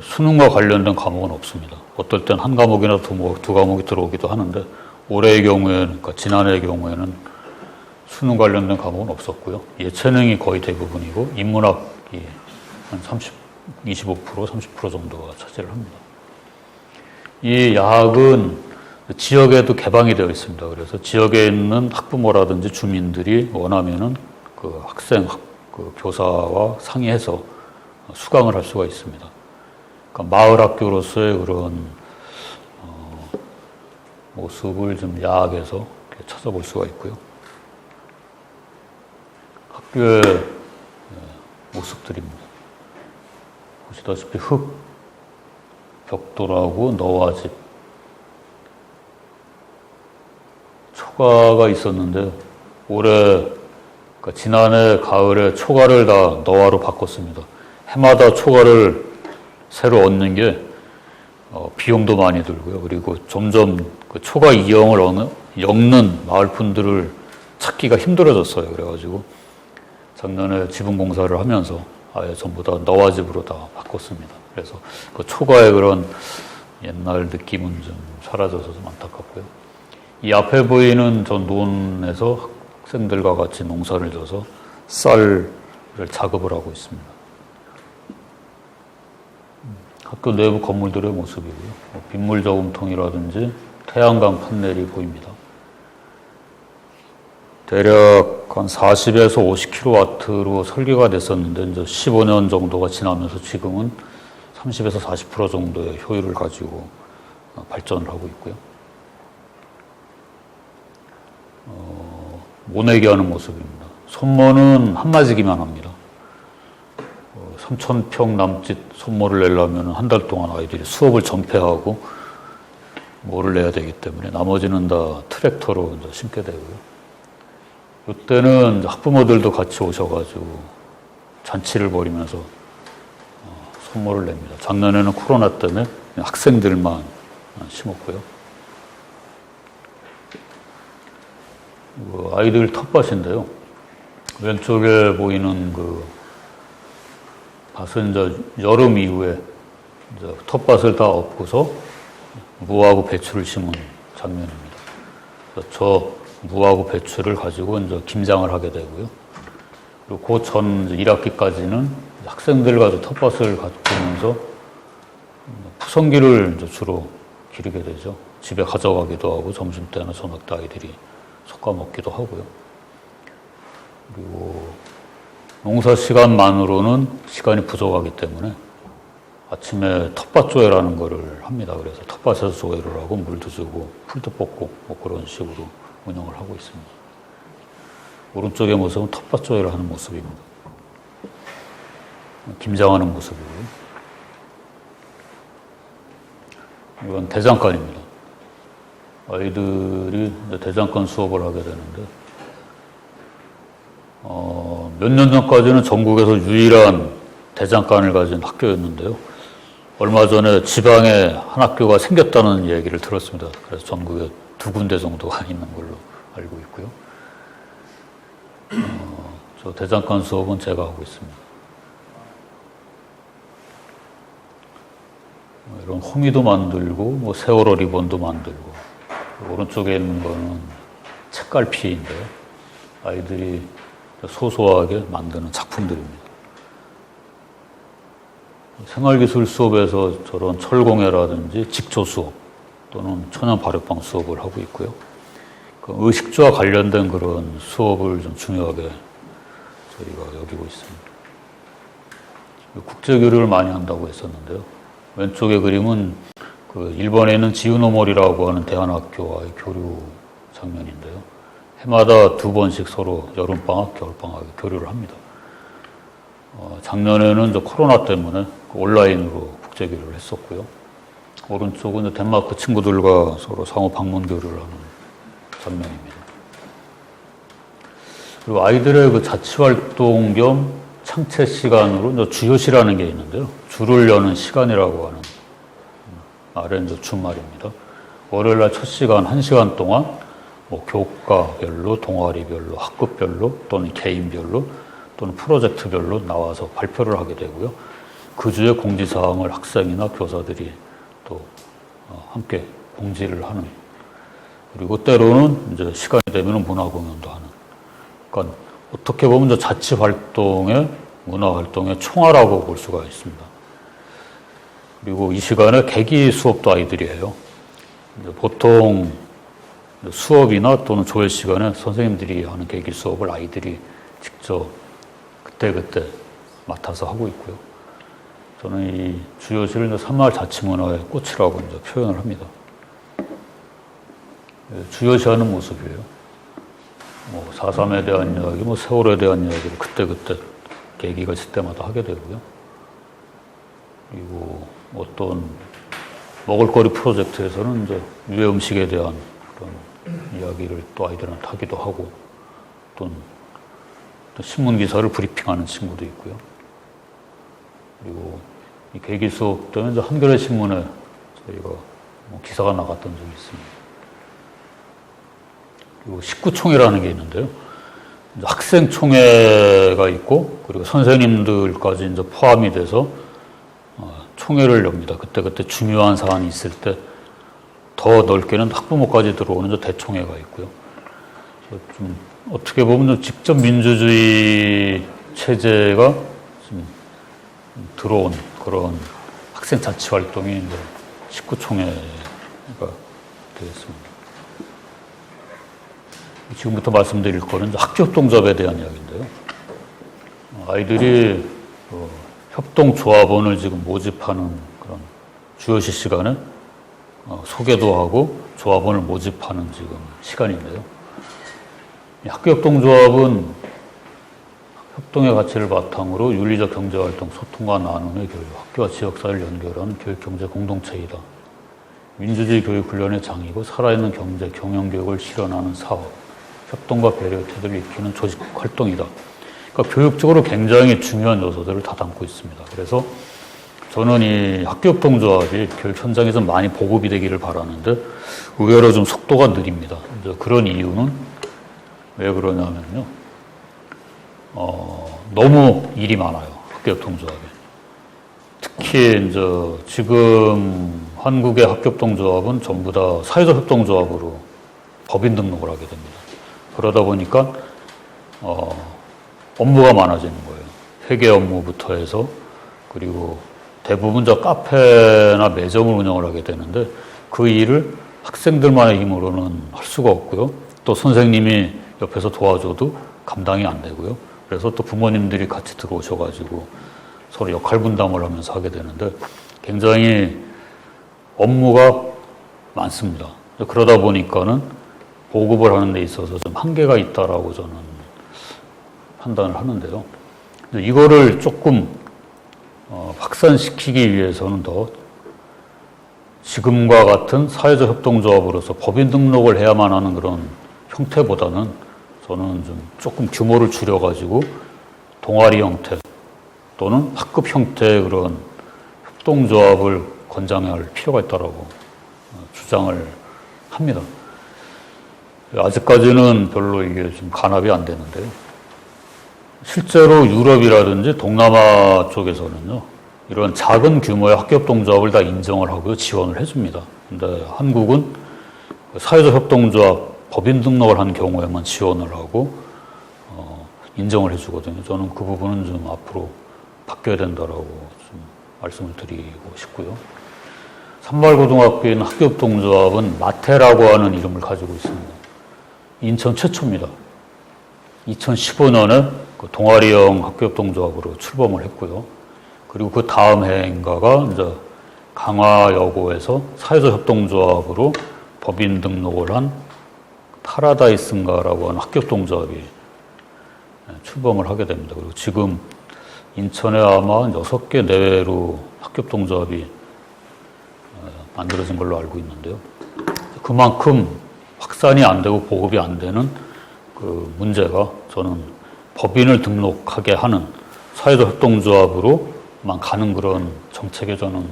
수능과 관련된 과목은 없습니다. 어떨 땐 한 과목이나 두 과목이 들어오기도 하는데 올해의 경우에는, 그러니까 지난해의 경우에는 수능 관련된 과목은 없었고요. 예체능이 거의 대부분이고 인문학이 한 25%, 30% 정도가 차지를 합니다. 이 야학은 지역에도 개방이 되어 있습니다. 그래서 지역에 있는 학부모라든지 주민들이 원하면은 그 학생, 그 교사와 상의해서 수강을 할 수가 있습니다. 그러니까 마을 학교로서의 그런 모습을 좀 야학에서 찾아볼 수가 있고요. 학교의 모습들입니다. 보시다시피 흙, 벽돌하고 너와집, 초가가 있었는데 올해, 그러니까 지난해 가을에 초가를 다 너와로 바꿨습니다. 해마다 초가를 새로 얻는 게 비용도 많이 들고요. 그리고 점점 그 초가 이형을 엮는 마을 분들을 찾기가 힘들어졌어요. 그래가지고 작년에 지분 공사를 하면서 아예 전부 다 너와 집으로 다 바꿨습니다. 그래서 그 초가의 그런 옛날 느낌은 좀 사라져서 좀 안타깝고요. 이 앞에 보이는 저 논에서 학생들과 같이 농사를 져서 쌀을 작업을 하고 있습니다. 학교 내부 건물들의 모습이고요. 빗물 저금통이라든지 태양광 판넬이 보입니다. 대략 한 40에서 50kW로 설계가 됐었는데 이제 15년 정도가 지나면서 지금은 30에서 40% 정도의 효율을 가지고 발전을 하고 있고요. 모내기 하는 모습입니다. 손모는 한마디기만 합니다. 3,000평 남짓 손모를 내려면 한 달 동안 아이들이 수업을 전폐하고 모를 내야 되기 때문에 나머지는 다 트랙터로 이제 심게 되고요. 이때는 학부모들도 같이 오셔가지고 잔치를 벌이면서 손모를 냅니다. 작년에는 코로나 때문에 학생들만 심었고요. 아이들 텃밭인데요. 왼쪽에 보이는 그 밭은 이제 여름 이후에 이제 텃밭을 다 엎고서 무하고 배추를 심은 장면입니다. 저 무하고 배추를 가지고 이제 김장을 하게 되고요. 그리고 그 전 1학기까지는 학생들과 텃밭을 가꾸면서 푸성기를 이제 주로 기르게 되죠. 집에 가져가기도 하고 점심 때나 저녁 때 아이들이 섞어 먹기도 하고요. 그리고 농사 시간만으로는 시간이 부족하기 때문에 아침에 텃밭 조회라는 거를 합니다. 그래서 텃밭에서 조회를 하고 물도 주고 풀도 뽑고 뭐 그런 식으로 운영을 하고 있습니다. 오른쪽의 모습은 텃밭 조회를 하는 모습입니다. 김장하는 모습이고요. 이건 대장간입니다. 아이들이 대장간 수업을 하게 되는데 몇 년 전까지는 전국에서 유일한 대장간을 가진 학교였는데요. 얼마 전에 지방에 한 학교가 생겼다는 얘기를 들었습니다. 그래서 전국에 2군데 정도가 있는 걸로 알고 있고요. 저 대장간 수업은 제가 하고 있습니다. 이런 호미도 만들고, 뭐 세월호 리본도 만들고, 오른쪽에 있는 거는 책갈피인데요. 아이들이 소소하게 만드는 작품들입니다. 생활기술 수업에서 저런 철공예라든지 직조 수업 또는 천연 발효빵 수업을 하고 있고요. 그 의식주와 관련된 그런 수업을 좀 중요하게 저희가 여기고 있습니다. 국제교류를 많이 한다고 했었는데요. 왼쪽의 그림은 그 일본에 있는 지우노모리라고 하는 대안학교와의 교류 장면인데요. 해마다 2번씩 서로 여름방학, 겨울방학에 교류를 합니다. 작년에는 저 코로나 때문에 온라인으로 국제교류를 했었고요. 오른쪽은 덴마크 친구들과 서로 상호 방문 교류를 하는 장면입니다. 그리고 아이들의 그 자치활동 겸 창체 시간으로 주요시라는 게 있는데요. 줄을 여는 시간이라고 하는 아래 준말입니다. 월요일날 첫 시간 1시간 동안 뭐 교과별로, 동아리별로, 학급별로 또는 개인별로 또는 프로젝트별로 나와서 발표를 하게 되고요. 그 주에 공지사항을 학생이나 교사들이 또 함께 공지를 하는, 그리고 때로는 이제 시간이 되면 문화공연도 하는. 그러니까 어떻게 보면 이제 자치활동의 문화활동의 총화라고 볼 수가 있습니다. 그리고 이 시간에 계기 수업도 아이들이 해요. 보통 수업이나 또는 조회 시간에 선생님들이 하는 계기 수업을 아이들이 직접 그때그때 맡아서 하고 있고요. 저는 이 주요시를 산마을 자치문화의 꽃이라고 이제 표현을 합니다. 주요시 하는 모습이에요. 뭐 4.3에 대한 이야기, 뭐 세월호에 대한 이야기를 그때그때 계기가 있을 때마다 하게 되고요. 그리고 어떤 먹을거리 프로젝트에서는 이제 유해 음식에 대한 그런 이야기를 또 아이들한테 하기도 하고, 또 신문 기사를 브리핑하는 친구도 있고요. 그리고 이 계기 수업 때는 이제 한겨레 신문에 저희가 뭐 기사가 나갔던 적이 있습니다. 그리고 식구총회라는 게 있는데요. 학생총회가 있고, 그리고 선생님들까지 이제 포함이 돼서 총회를 엽니다. 그때 중요한 사안이 있을 때 더 넓게는 학부모까지 들어오는 이제 대총회가 있고요. 좀 어떻게 보면 직접 민주주의 체제가 좀 들어온 그런 학생 자치 활동이 이제 식구총회가 되겠습니다. 지금부터 말씀드릴 거는 학교협동조합에 대한 이야기인데요. 아이들이 협동조합원을 지금 모집하는 그런 주요시 시간에 소개도 하고 조합원을 모집하는 지금 시간인데요. 학교협동조합은 협동의 가치를 바탕으로 윤리적 경제활동, 소통과 나눔의 교육, 학교와 지역사회를 연결하는 교육경제 공동체이다. 민주주의 교육 훈련의 장이고 살아있는 경제, 경영교육을 실현하는 사업, 협동과 배려의 태도를 익히는 조직 활동이다. 그러니까 교육적으로 굉장히 중요한 요소들을 다 담고 있습니다. 그래서 저는 이 학교협동조합이 교육 현장에서 많이 보급이 되기를 바라는데 의외로 좀 속도가 느립니다. 이제 그런 이유는 왜 그러냐면요. 너무 일이 많아요. 학교협동조합이. 특히 이제 지금 한국의 학교협동조합은 전부 다 사회적 협동조합으로 법인 등록을 하게 됩니다. 그러다 보니까 업무가 많아지는 거예요. 회계 업무부터 해서, 그리고 대부분 저 카페나 매점을 운영을 하게 되는데 그 일을 학생들만의 힘으로는 할 수가 없고요. 또 선생님이 옆에서 도와줘도 감당이 안 되고요. 그래서 또 부모님들이 같이 들어오셔가지고 서로 역할 분담을 하면서 하게 되는데 굉장히 업무가 많습니다. 그러다 보니까는 보급을 하는 데 있어서 좀 한계가 있다라고 저는 판단을 하는데요. 이거를 조금 확산시키기 위해서는 더 지금과 같은 사회적 협동조합으로서 법인 등록을 해야만 하는 그런 형태보다는 저는 좀 조금 규모를 줄여가지고 동아리 형태 또는 학급 형태의 그런 협동조합을 권장할 필요가 있다라고 주장을 합니다. 아직까지는 별로 이게 좀 간합이 안 되는데요. 실제로 유럽이라든지 동남아 쪽에서는요, 이런 작은 규모의 학교협동조합을 다 인정을 하고요, 지원을 해줍니다. 근데 한국은 사회적 협동조합 법인 등록을 한 경우에만 지원을 하고 인정을 해주거든요. 저는 그 부분은 좀 앞으로 바뀌어야 된다라고 좀 말씀을 드리고 싶고요. 산마을고등학교에 있는 학교협동조합은 마태라고 하는 이름을 가지고 있습니다. 인천 최초입니다. 2015년에 그 동아리형 학교협동조합으로 출범을 했고요. 그리고 그 다음 해인가가 이제 강화여고에서 사회적 협동조합으로 법인 등록을 한 파라다이스인가라고 하는 학교협동조합이 출범을 하게 됩니다. 그리고 지금 인천에 아마 6개 내외로 학교협동조합이 만들어진 걸로 알고 있는데요. 그만큼 확산이 안 되고 보급이 안 되는 그 문제가 저는 법인을 등록하게 하는 사회적 협동조합으로만 가는 그런 정책에 저는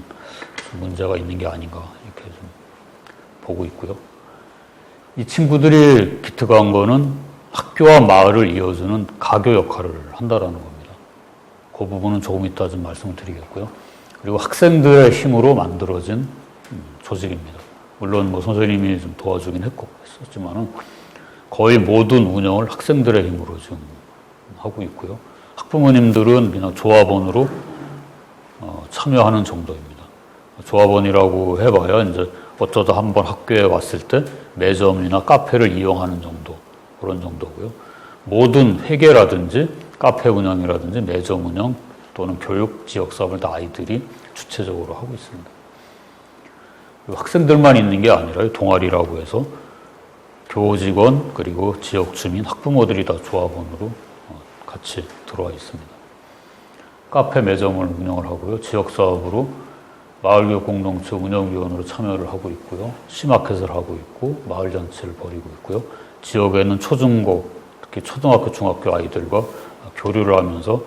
문제가 있는 게 아닌가 이렇게 좀 보고 있고요. 이 친구들이 기특한 거는 학교와 마을을 이어주는 가교 역할을 한다라는 겁니다. 그 부분은 조금 이따 좀 말씀을 드리겠고요. 그리고 학생들의 힘으로 만들어진 조직입니다. 물론 뭐 선생님이 좀 도와주긴 했었지만은 거의 모든 운영을 학생들의 힘으로 지금 하고 있고요. 학부모님들은 그냥 조합원으로 참여하는 정도입니다. 조합원이라고 해봐야 이제 어쩌다 한번 학교에 왔을 때 매점이나 카페를 이용하는 정도, 그런 정도고요. 모든 회계라든지 카페 운영이라든지 매점 운영 또는 교육 지역 사업을 다 아이들이 주체적으로 하고 있습니다. 학생들만 있는 게 아니라 동아리라고 해서 교직원 그리고 지역 주민, 학부모들이 다 조합원으로 같이 들어와 있습니다. 카페 매점을 운영을 하고요. 지역 사업으로 마을교육 공동체 운영위원으로 참여를 하고 있고요. 시마켓을 하고 있고 마을 잔치를 벌이고 있고요. 지역에 있는 초중고, 특히 초등학교, 중학교 아이들과 교류를 하면서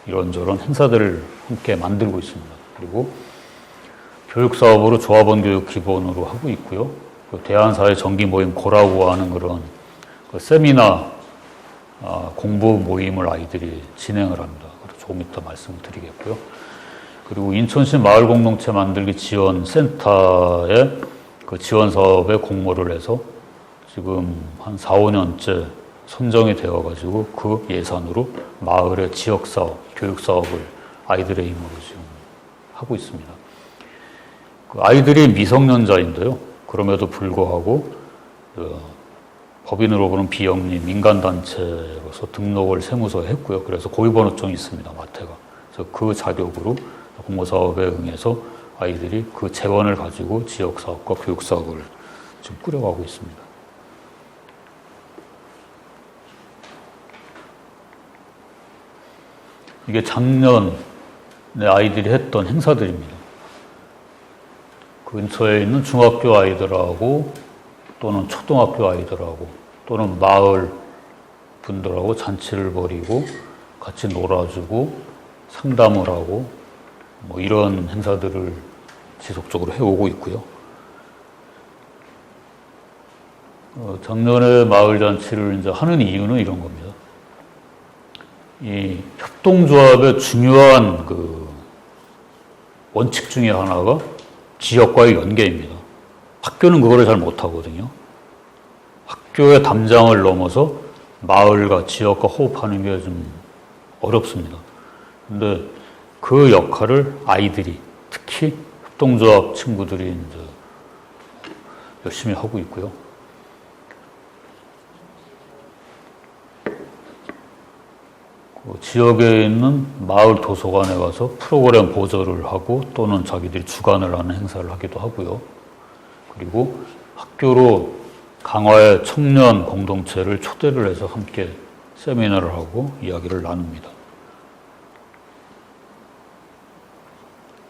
이런저런 행사들을 함께 만들고 있습니다. 그리고 교육사업으로 조합원 교육 기본으로 하고 있고요. 대한사회 정기 모임 고라고 하는 그런 세미나 공부 모임을 아이들이 진행을 합니다. 조금 이따 말씀을 드리겠고요. 그리고 인천시 마을공동체 만들기 지원센터에 그 지원사업에 공모를 해서 지금 한 4, 5년째 선정이 되어가지고 그 예산으로 마을의 지역사업, 교육사업을 아이들의 힘으로 지금 하고 있습니다. 그 아이들이 미성년자인데요. 그럼에도 불구하고 법인으로 보는 비영리 민간단체로서 등록을 세무서에 했고요. 그래서 고유번호증이 있습니다. 마태가. 그래서 그 자격으로 공모사업에 응해서 아이들이 그 재원을 가지고 지역사업과 교육사업을 지금 꾸려가고 있습니다. 이게 작년에 아이들이 했던 행사들입니다. 근처에 있는 중학교 아이들하고 또는 초등학교 아이들하고 또는 마을 분들하고 잔치를 벌이고 같이 놀아주고 상담을 하고 뭐 이런 행사들을 지속적으로 해오고 있고요. 작년에 마을 잔치를 이제 하는 이유는 이런 겁니다. 이 협동조합의 중요한 그 원칙 중에 하나가 지역과의 연계입니다. 학교는 그거를 잘 못하거든요. 학교의 담장을 넘어서 마을과 지역과 호흡하는 게 좀 어렵습니다. 근데 그 역할을 아이들이, 특히 협동조합 친구들이 이제 열심히 하고 있고요. 그 지역에 있는 마을 도서관에 가서 프로그램 보조를 하고 또는 자기들이 주관을 하는 행사를 하기도 하고요. 그리고 학교로 강화의 청년 공동체를 초대를 해서 함께 세미나를 하고 이야기를 나눕니다.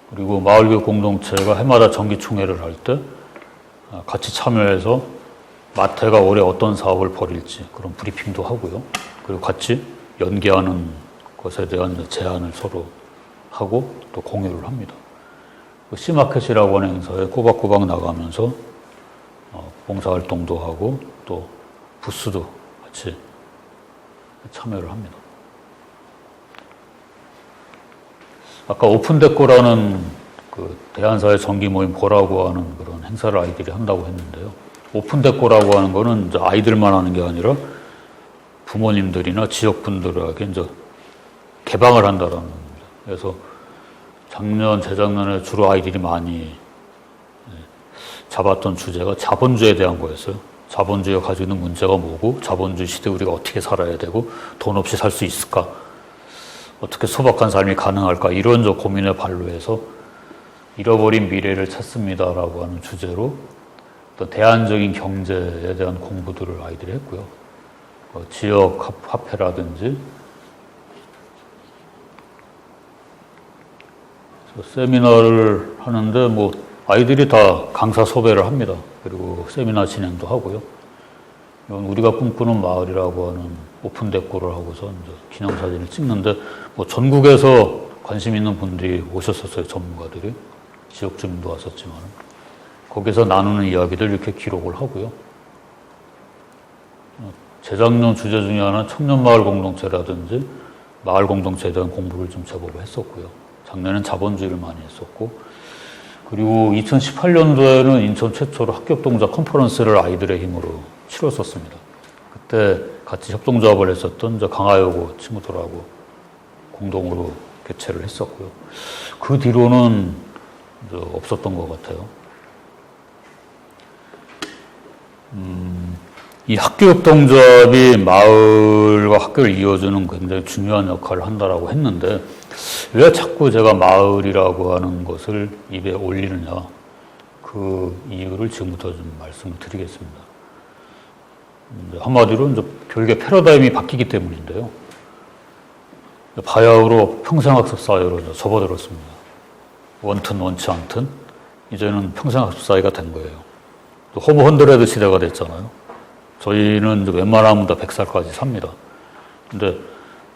그리고 마을교육 공동체가 해마다 정기총회를 할 때 같이 참여해서 마태가 올해 어떤 사업을 벌일지 그런 브리핑도 하고요. 그리고 같이 연계하는 것에 대한 제안을 서로 하고 또 공유를 합니다. 시마켓이라고 하는 행사에 꼬박꼬박 나가면서 봉사활동도 하고 또 부스도 같이 참여를 합니다. 아까 오픈데코라는 그 대한사회 정기 모임 보라고 하는 그런 행사를 아이들이 한다고 했는데요. 오픈데코라고 하는 거는 이제 아이들만 하는 게 아니라 부모님들이나 지역분들에게 이제 개방을 한다라는 겁니다. 그래서 작년, 재작년에 주로 아이들이 많이 잡았던 주제가 자본주의에 대한 거였어요. 자본주의가 가지고 있는 문제가 뭐고, 자본주의 시대에 우리가 어떻게 살아야 되고, 돈 없이 살 수 있을까? 어떻게 소박한 삶이 가능할까? 이런 저 고민에 반로해서 잃어버린 미래를 찾습니다라고 하는 주제로 또 대안적인 경제에 대한 공부들을 아이들이 했고요. 지역 화폐라든지 세미나를 하는데 뭐 아이들이 다 강사 섭외를 합니다. 그리고 세미나 진행도 하고요. 이건 우리가 꿈꾸는 마을이라고 하는 오픈데코를 하고서 이제 기념사진을 찍는데 뭐 전국에서 관심 있는 분들이 오셨었어요. 전문가들이. 지역 주민도 왔었지만 거기서 나누는 이야기들 이렇게 기록을 하고요. 재작년 주제 중에 하나는 청년마을 공동체라든지 마을 공동체에 대한 공부를 좀 제법 했었고요. 작년엔 자본주의를 많이 했었고, 그리고 2018년도에는 인천 최초로 합격동작 컨퍼런스를 아이들의 힘으로 치렀었습니다. 그때 같이 협동조합을 했었던 강하여고 친구들하고 공동으로 개최를 했었고요. 그 뒤로는 없었던 것 같아요. 이 학교협동조합이 마을과 학교를 이어주는 굉장히 중요한 역할을 한다라고 했는데 왜 자꾸 제가 마을이라고 하는 것을 입에 올리느냐, 그 이유를 지금부터 좀 말씀을 드리겠습니다. 한마디로 이제 교육의 패러다임이 바뀌기 때문인데요. 바야흐로 평생학습 사회로 접어들었습니다. 원튼 원치 않든 이제는 평생학습 사회가 된 거예요. 호모 헌드레드 시대가 됐잖아요. 저희는 이제 웬만하면 다 100살까지 삽니다. 근데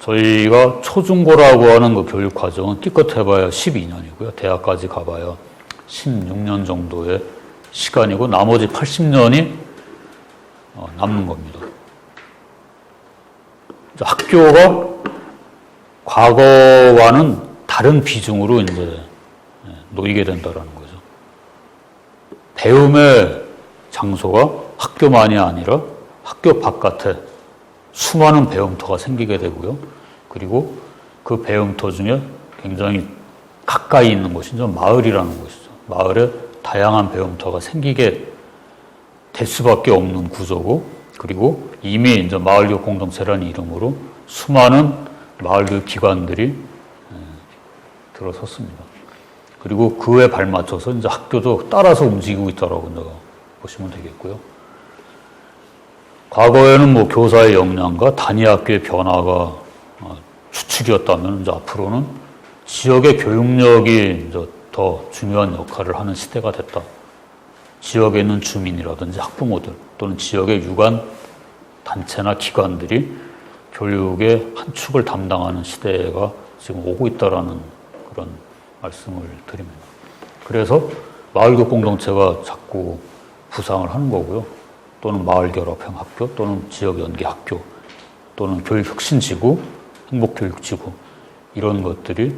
저희가 초중고라고 하는 그 교육 과정은 기껏 해봐야 12년이고요. 대학까지 가봐야 16년 정도의 시간이고 나머지 80년이 남는 겁니다. 학교가 과거와는 다른 비중으로 이제 놓이게 된다라는 거죠. 배움의 장소가 학교만이 아니라 학교 바깥에 수많은 배움터가 생기게 되고요. 그리고 그 배움터 중에 굉장히 가까이 있는 곳이 마을이라는 곳이죠. 마을에 다양한 배움터가 생기게 될 수밖에 없는 구조고, 그리고 이미 이제 마을교육 공동체라는 이름으로 수많은 마을교육 기관들이 들어섰습니다. 그리고 그에 발맞춰서 이제 학교도 따라서 움직이고 있다라고 보시면 되겠고요. 과거에는 뭐 교사의 역량과 단위 학교의 변화가 주축이었다면 이제 앞으로는 지역의 교육력이 이제 더 중요한 역할을 하는 시대가 됐다. 지역에 있는 주민이라든지 학부모들 또는 지역의 유관 단체나 기관들이 교육의 한 축을 담당하는 시대가 지금 오고 있다라는 그런 말씀을 드립니다. 그래서 마을교육 공동체가 자꾸 부상을 하는 거고요. 또는 마을결합형 학교, 또는 지역연계학교, 또는 교육혁신지구, 행복교육지구 이런 것들이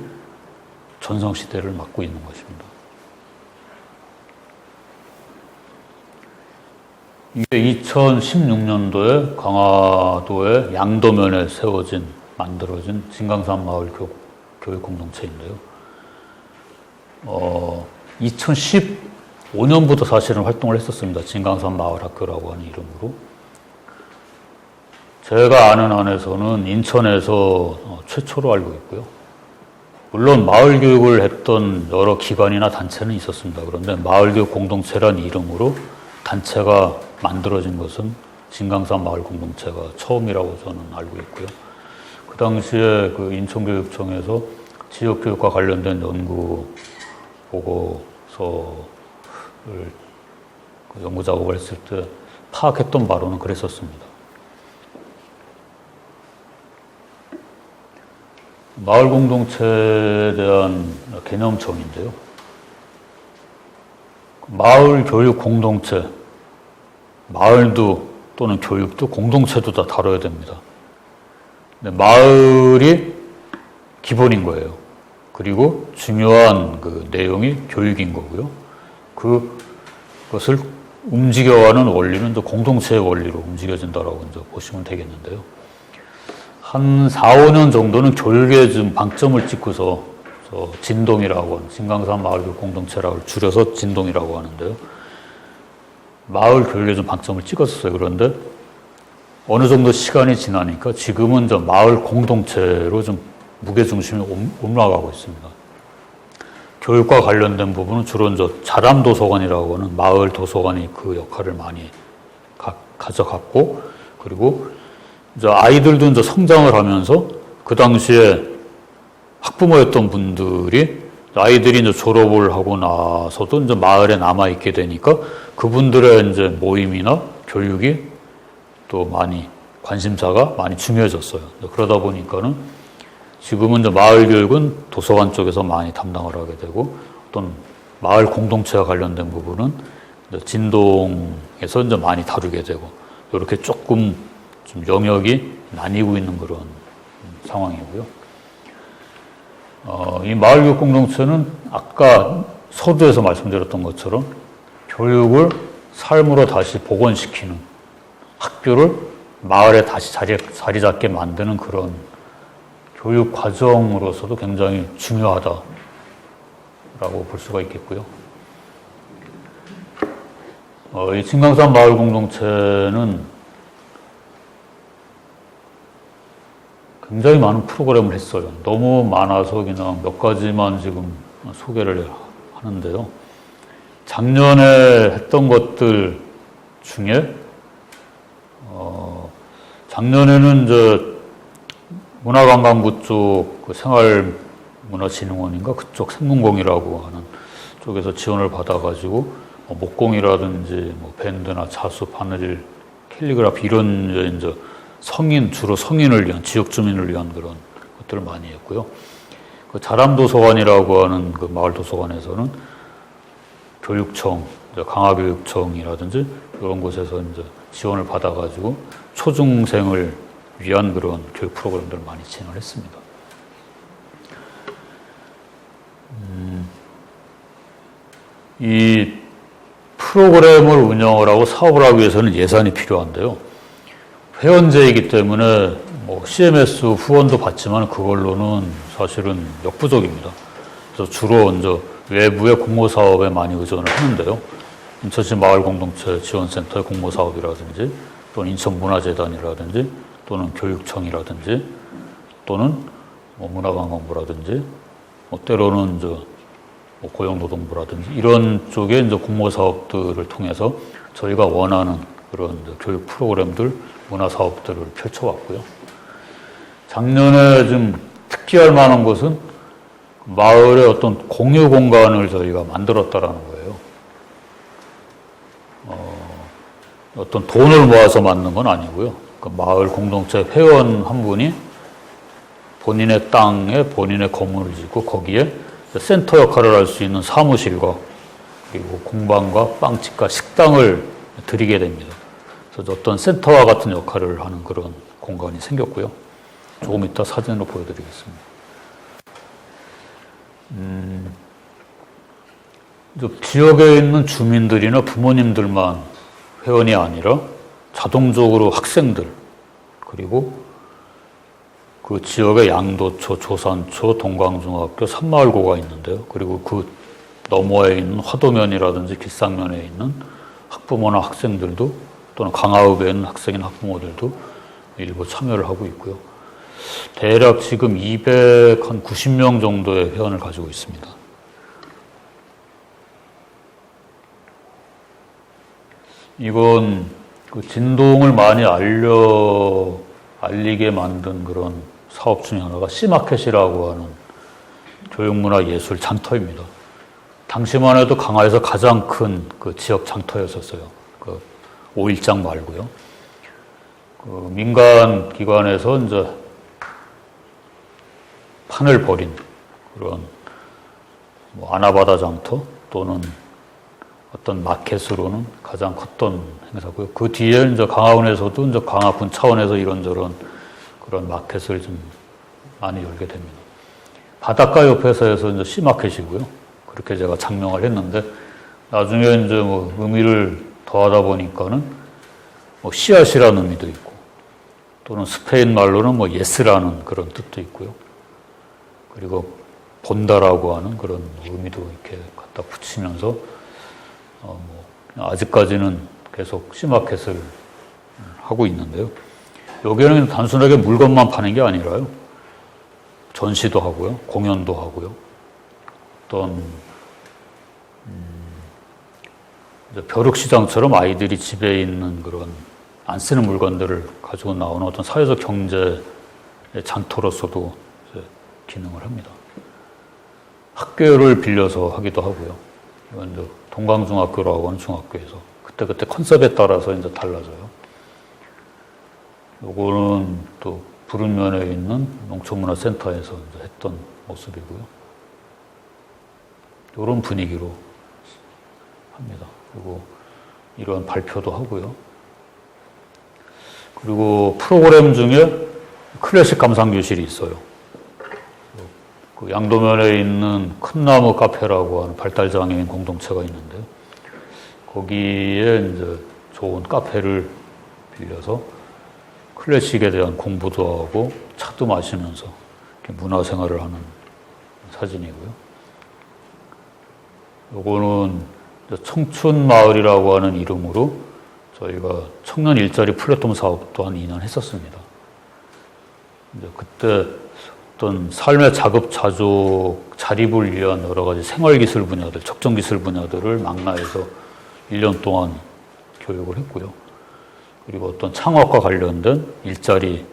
전성시대를 맞고 있는 것입니다. 이게 2016년도에 강화도의 양도면에 만들어진 진강산 마을 교육공동체인데요. 2015년부터 사실은 활동을 했었습니다. 진강산 마을학교라고 하는 이름으로. 제가 아는 안에서는 인천에서 최초로 알고 있고요. 물론 마을 교육을 했던 여러 기관이나 단체는 있었습니다. 그런데 마을교육 공동체란 이름으로 단체가 만들어진 것은 진강산 마을 공동체가 처음이라고 저는 알고 있고요. 그 당시에 그 인천교육청에서 지역교육과 관련된 연구 보고서를 연구 작업을 했을 때 파악했던 바로는 그랬었습니다. 마을 공동체에 대한 개념정의인데요. 마을 교육 공동체, 마을도 또는 교육도 공동체도 다 다뤄야 됩니다. 근데 마을이 기본인 거예요. 그리고 중요한 그 내용이 교육인 거고요. 그것을 움직여가는 원리는 이제 공동체의 원리로 움직여진다라고 이제 보시면 되겠는데요. 한 4, 5년 정도는 교육에 좀 방점을 찍고서 진동이라고 하는 신강산 마을교육 공동체라고 줄여서 진동이라고 하는데요. 마을 교육에 좀 방점을 찍었어요. 그런데 어느 정도 시간이 지나니까 지금은 저 마을 공동체로 좀 무게중심이 올라가고 있습니다. 교육과 관련된 부분은 주로 이제 자람도서관이라고 하는 마을 도서관이 그 역할을 많이 가져갔고, 그리고 이제 아이들도 이제 성장을 하면서 그 당시에 학부모였던 분들이 아이들이 이제 졸업을 하고 나서도 이제 마을에 남아 있게 되니까 그분들의 이제 모임이나 교육이 또 많이 관심사가 많이 중요해졌어요. 그러다 보니까는 지금은 이제 마을 교육은 도서관 쪽에서 많이 담당을 하게 되고, 어떤 마을 공동체와 관련된 부분은 이제 진동에서 이제 많이 다루게 되고, 이렇게 조금 좀 영역이 나뉘고 있는 그런 상황이고요. 이 마을 교육 공동체는 아까 서두에서 말씀드렸던 것처럼 교육을 삶으로 다시 복원시키는, 학교를 마을에 다시 자리 잡게 만드는 그런 교육 과정으로서도 굉장히 중요하다라고 볼 수가 있겠고요. 이 진강산 마을 공동체는 굉장히 많은 프로그램을 했어요. 너무 많아서 그냥 몇 가지만 지금 소개를 하는데요. 작년에 했던 것들 중에 작년에는 이제 문화관광부 쪽 그 생활문화진흥원인가 그쪽 생문공이라고 하는 쪽에서 지원을 받아가지고 목공이라든지 뭐 밴드나 자수, 바늘, 캘리그라피 이런 이제 주로 성인을 위한, 지역 주민을 위한 그런 것들을 많이 했고요. 그 자람도서관이라고 하는 그 마을 도서관에서는 교육청, 강화교육청이라든지 이런 곳에서 이제 지원을 받아가지고 초중생을 위한 그런 교육 프로그램들을 많이 진행을 했습니다. 이 프로그램을 운영을 하고 사업을 하기 위해서는 예산이 필요한데요. 회원제이기 때문에 뭐 CMS 후원도 받지만 그걸로는 사실은 역부족입니다. 그래서 주로 이제 외부의 공모 사업에 많이 의존을 하는데요. 인천시 마을공동체 지원센터의 공모 사업이라든지 또는 인천문화재단이라든지 또는 교육청이라든지 또는 뭐 문화관광부라든지 뭐 때로는 이제 뭐 고용노동부라든지 이런 쪽에 이제 공모 사업들을 통해서 저희가 원하는 그런 교육 프로그램들, 문화 사업들을 펼쳐왔고요. 작년에 좀 특기할 만한 것은 마을의 어떤 공유 공간을 저희가 만들었다라는 거예요. 어떤 돈을 모아서 만든 건 아니고요. 그 마을 공동체 회원 한 분이 본인의 땅에 본인의 건물을 짓고 거기에 센터 역할을 할 수 있는 사무실과 그리고 공방과 빵집과 식당을 드리게 됩니다. 그래서 어떤 센터와 같은 역할을 하는 그런 공간이 생겼고요. 조금 이따 사진으로 보여드리겠습니다. 지역에 있는 주민들이나 부모님들만 회원이 아니라 자동적으로 학생들 그리고 그 지역의 양도초, 조산초, 동광중학교, 산마을고가 있는데요. 그리고 그 너머에 있는 화도면이라든지 길상면에 있는 학부모나 학생들도 또는 강화읍에 있는 학생이나 학부모들도 일부 참여를 하고 있고요. 대략 지금 290명 정도의 회원을 가지고 있습니다. 이건 그 진동을 많이 알리게 만든 그런 사업 중에 하나가 씨마켓이라고 하는 교육문화예술 장터입니다. 당시만 해도 강화에서 가장 큰 그 지역 장터였었어요. 그 5일장 말고요. 그 민간 기관에서 이제 판을 벌인 그런 뭐 아나바다 장터 또는 어떤 마켓으로는 가장 컸던 행사고요. 그 뒤에 이제 강화군에서도 이제 강화군 차원에서 이런저런 그런 마켓을 좀 많이 열게 됩니다. 바닷가 옆에서 해서 이제 씨마켓이고요. 그렇게 제가 장명을 했는데, 나중에 이제 뭐 의미를 더하다 보니까는 뭐 씨앗이라는 의미도 있고, 또는 스페인 말로는 뭐 예스라는 그런 뜻도 있고요. 그리고 본다라고 하는 그런 의미도 이렇게 갖다 붙이면서, 뭐 아직까지는 계속 씨마켓을 하고 있는데요. 여기는 단순하게 물건만 파는 게 아니라요. 전시도 하고요. 공연도 하고요. 어떤 벼룩시장처럼 아이들이 집에 있는 그런 안 쓰는 물건들을 가지고 나오는 어떤 사회적 경제의 장터로서도 기능을 합니다. 학교를 빌려서 하기도 하고요. 이건 이제 동강중학교라고 하는 중학교에서 그때 컨셉에 따라서 이제 달라져요. 요거는 또 부른면에 있는 농촌문화센터에서 이제 했던 모습이고요. 이런 분위기로 합니다. 그리고 이런 발표도 하고요. 그리고 프로그램 중에 클래식 감상교실이 있어요. 그 양도면에 있는 큰 나무 카페라고 하는 발달장애인 공동체가 있는데요. 거기에 이제 좋은 카페를 빌려서 클래식에 대한 공부도 하고 차도 마시면서 문화생활을 하는 사진이고요. 요거는 청춘마을이라고 하는 이름으로 저희가 청년 일자리 플랫폼 사업도 한 2년 했었습니다. 이제 그때 어떤 삶의 자급자족, 자립을 위한 여러 가지 생활기술 분야들, 적정기술 분야들을 망라해서 1년 동안 교육을 했고요. 그리고 어떤 창업과 관련된 일자리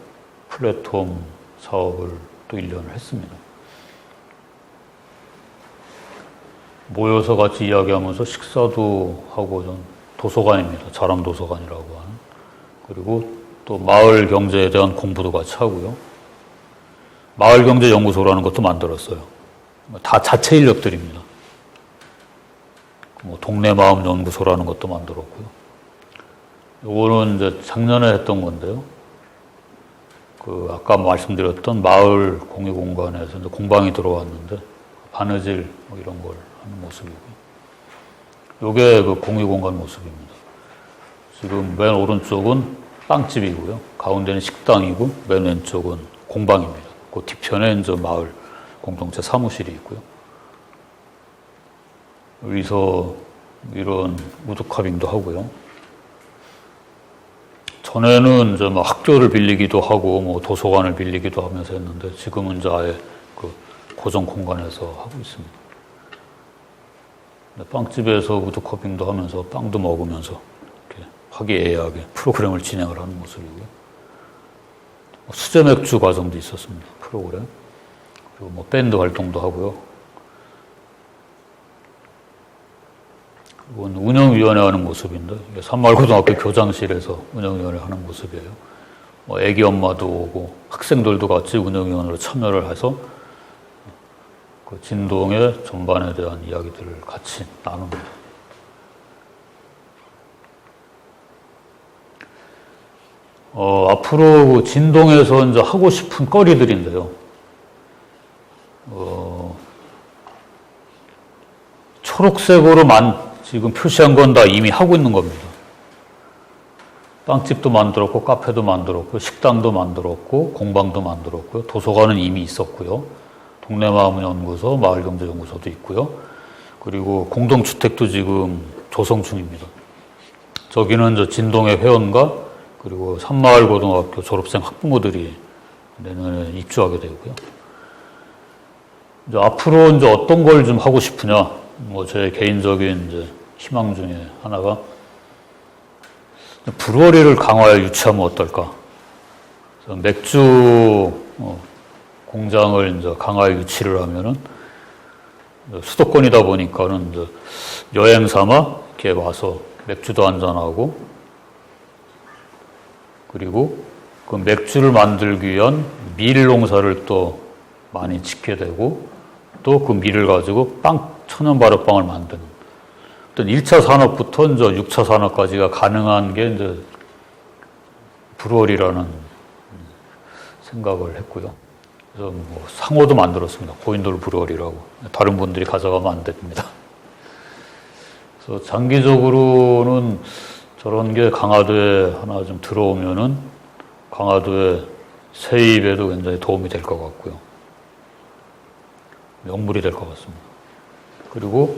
플랫폼 사업을 또 1년을 했습니다. 모여서 같이 이야기하면서 식사도 하고 좀 도서관입니다. 자람도서관이라고 하는. 그리고 또 마을 경제에 대한 공부도 같이 하고요. 마을경제연구소라는 것도 만들었어요. 다 자체 인력들입니다. 뭐 동네마음연구소라는 것도 만들었고요. 요거는 이제 작년에 했던 건데요. 그 아까 말씀드렸던 마을 공유공간에서 이제 공방이 들어왔는데 바느질 뭐 이런 걸 하는 모습이고요. 요게 그 공유공간 모습입니다. 지금 맨 오른쪽은 빵집이고요. 가운데는 식당이고 맨 왼쪽은 공방입니다. 그 뒤편에 이제 마을 공동체 사무실이 있고요. 여기서 이런 우드카빙도 하고요. 전에는 이제 뭐 학교를 빌리기도 하고 뭐 도서관을 빌리기도 하면서 했는데 지금은 이제 아예 그 고정 공간에서 하고 있습니다. 빵집에서 우드커빙도 하면서 빵도 먹으면서 이렇게 화기애애하게 프로그램을 진행을 하는 모습이고요. 수제 맥주 과정도 있었습니다. 프로그램. 그리고 뭐 밴드 활동도 하고요. 이건 운영위원회 하는 모습인데, 이게 산마을고등학교 교장실에서 운영위원회 하는 모습이에요. 뭐 애기 엄마도 오고 학생들도 같이 운영위원회로 참여를 해서 그 진동의 전반에 대한 이야기들을 같이 나눕니다. 앞으로 진동에서 이제 하고 싶은 거리들인데요. 초록색으로 지금 표시한 건 다 이미 하고 있는 겁니다. 빵집도 만들었고, 카페도 만들었고, 식당도 만들었고, 공방도 만들었고요. 도서관은 이미 있었고요. 동네마음연구소, 마을경제연구소도 있고요. 그리고 공동주택도 지금 조성 중입니다. 저기는 저 진동의 회원과 그리고 산마을고등학교 졸업생 학부모들이 내년에 입주하게 되고요. 이제 앞으로 이제 어떤 걸 좀 하고 싶으냐, 뭐 제 개인적인 이제 희망 중에 하나가 브루어리를 강화에 유치하면 어떨까? 맥주 공장을 이제 강화에 유치를 하면은 수도권이다 보니까는 이제 여행 삼아 이렇게 와서 맥주도 한잔하고 그리고 그 맥주를 만들기 위한 밀 농사를 또 많이 짓게 되고 또 그 밀을 가지고 천연 발효빵을 만드는 어떤 1차 산업부터 이제 6차 산업까지가 가능한 게 이제 브루어리라는 생각을 했고요. 그래서 뭐 상호도 만들었습니다. 고인돌 브루어리라고. 다른 분들이 가져가면 안 됩니다. 그래서 장기적으로는 저런 게 강화도에 하나 좀 들어오면은 강화도의 세입에도 굉장히 도움이 될 것 같고요. 명물이 될 것 같습니다. 그리고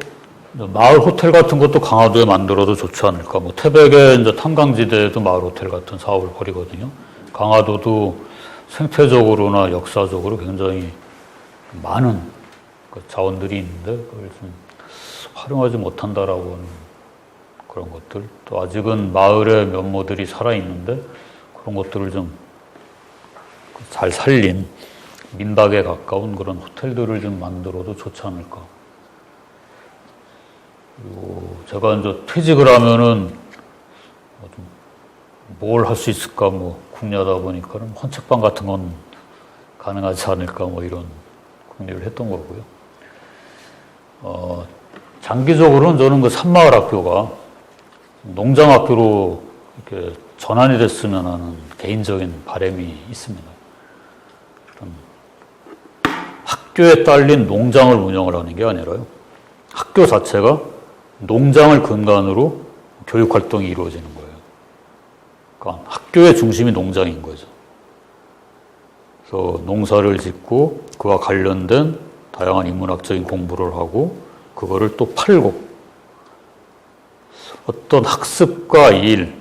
마을 호텔 같은 것도 강화도에 만들어도 좋지 않을까. 뭐 태백의 이제 탄광지대에도 마을 호텔 같은 사업을 벌이거든요. 강화도도 생태적으로나 역사적으로 굉장히 많은 자원들이 있는데 그걸 좀 활용하지 못한다라고 하는 그런 것들. 또 아직은 마을의 면모들이 살아있는데 그런 것들을 좀 잘 살린 민박에 가까운 그런 호텔들을 좀 만들어도 좋지 않을까. 그리고 제가 이제 퇴직을 하면은 뭘 할 수 있을까 뭐 궁리하다 보니까는 헌책방 같은 건 가능하지 않을까 뭐 이런 궁리를 했던 거고요. 장기적으로는 저는 그 산마을 학교가 농장 학교로 이렇게 전환이 됐으면 하는 개인적인 바람이 있습니다. 학교에 딸린 농장을 운영을 하는 게 아니라요. 학교 자체가 농장을 근간으로 교육 활동이 이루어지는 거예요. 그러니까 학교의 중심이 농장인 거죠. 그래서 농사를 짓고 그와 관련된 다양한 인문학적인 공부를 하고 그거를 또 팔고 어떤 학습과 일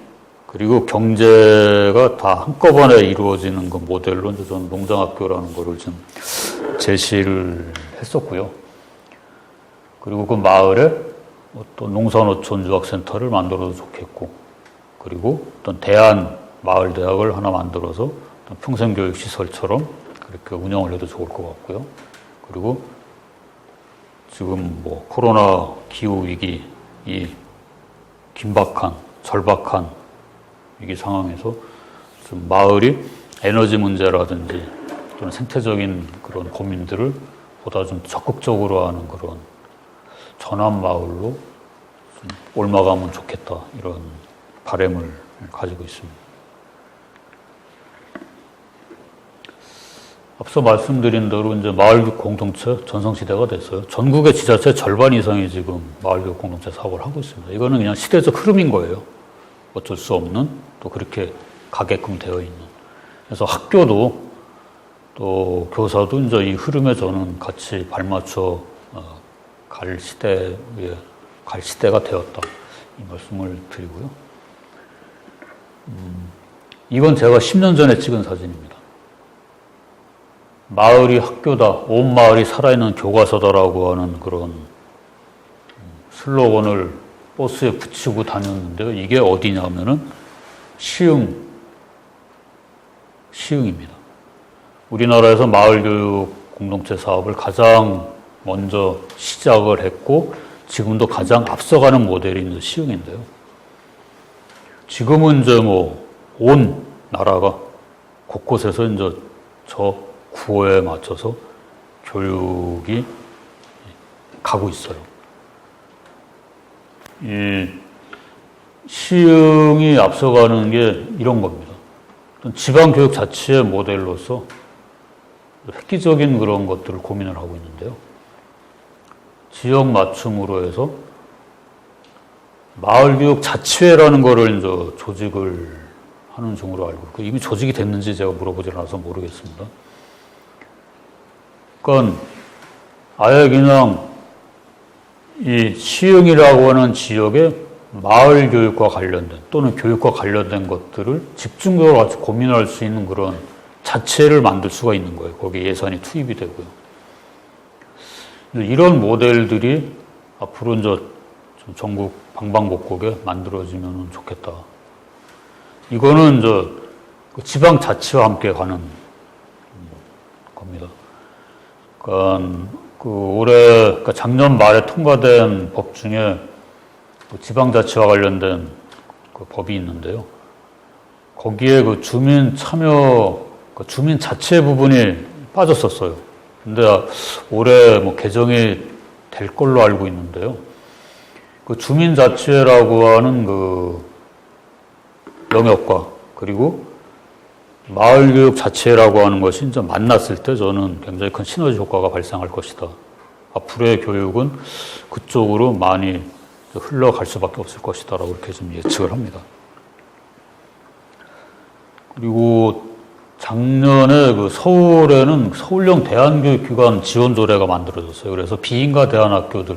그리고 경제가 다 한꺼번에 이루어지는 그 모델로 이제 저는 농장학교라는 거를 좀 제시를 했었고요. 그리고 그 마을에 어떤 농산어촌 유학센터를 만들어도 좋겠고, 그리고 어떤 대한 마을대학을 하나 만들어서 평생교육시설처럼 그렇게 운영을 해도 좋을 것 같고요. 그리고 지금 뭐 코로나 기후위기, 이 긴박한, 절박한 위기 상황에서 좀 마을이 에너지 문제라든지 또는 생태적인 그런 고민들을 보다 좀 적극적으로 하는 그런 전환 마을로 좀 옮아가면 좋겠다, 이런 바람을 가지고 있습니다. 앞서 말씀드린 대로 이제 마을교육 공동체 전성시대가 됐어요. 전국의 지자체 절반 이상이 지금 마을교육 공동체 사업을 하고 있습니다. 이거는 그냥 시대적 흐름인 거예요. 어쩔 수 없는, 또 그렇게 가게끔 되어 있는. 그래서 학교도 또 교사도 이제 이 흐름에 저는 같이 발맞춰 갈 시대가 되었다, 이 말씀을 드리고요. 이건 제가 10년 전에 찍은 사진입니다. 마을이 학교다, 온 마을이 살아있는 교과서다라고 하는 그런 슬로건을 버스에 붙이고 다녔는데요. 이게 어디냐면은 시흥입니다. 우리나라에서 마을교육 공동체 사업을 가장 먼저 시작을 했고 지금도 가장 앞서가는 모델이 이제 시흥인데요. 지금은 이제 뭐 온 나라가 곳곳에서 이제 저 구호에 맞춰서 교육이 가고 있어요. 이 시흥이 앞서가는 게 이런 겁니다. 지방교육 자체의 모델로서 획기적인 그런 것들을 고민을 하고 있는데요. 지역 맞춤으로 해서 마을교육 자치회라는 거를 이제 조직을 하는 중으로 알고 있고, 이미 조직이 됐는지 제가 물어보지 않아서 모르겠습니다. 그러니까 아예 그냥 이 시흥이라고 하는 지역의 마을 교육과 관련된 또는 교육과 관련된 것들을 집중적으로 같이 고민할 수 있는 그런 자체를 만들 수가 있는 거예요. 거기에 예산이 투입이 되고요. 이런 모델들이 앞으로 이제 좀 전국 방방곡곡에 만들어지면 좋겠다. 이거는 이제 지방 자치와 함께 가는 겁니다. 그러니까 작년 말에 통과된 법 중에 지방자치와 관련된 그 법이 있는데요. 거기에 그 주민 참여, 주민 자치 부분이 빠졌었어요. 근데 올해 뭐 개정이 될 걸로 알고 있는데요. 그 주민자치회라고 하는 그 영역과 그리고 마을교육 자체라고 하는 것이 이제 만났을 때 저는 굉장히 큰 시너지 효과가 발생할 것이다. 앞으로의 교육은 그쪽으로 많이 흘러갈 수밖에 없을 것이다 라고 이렇게 좀 예측을 합니다. 그리고 작년에 그 서울에는 서울형 대안교육기관 지원조례가 만들어졌어요. 그래서 비인가 대안학교들,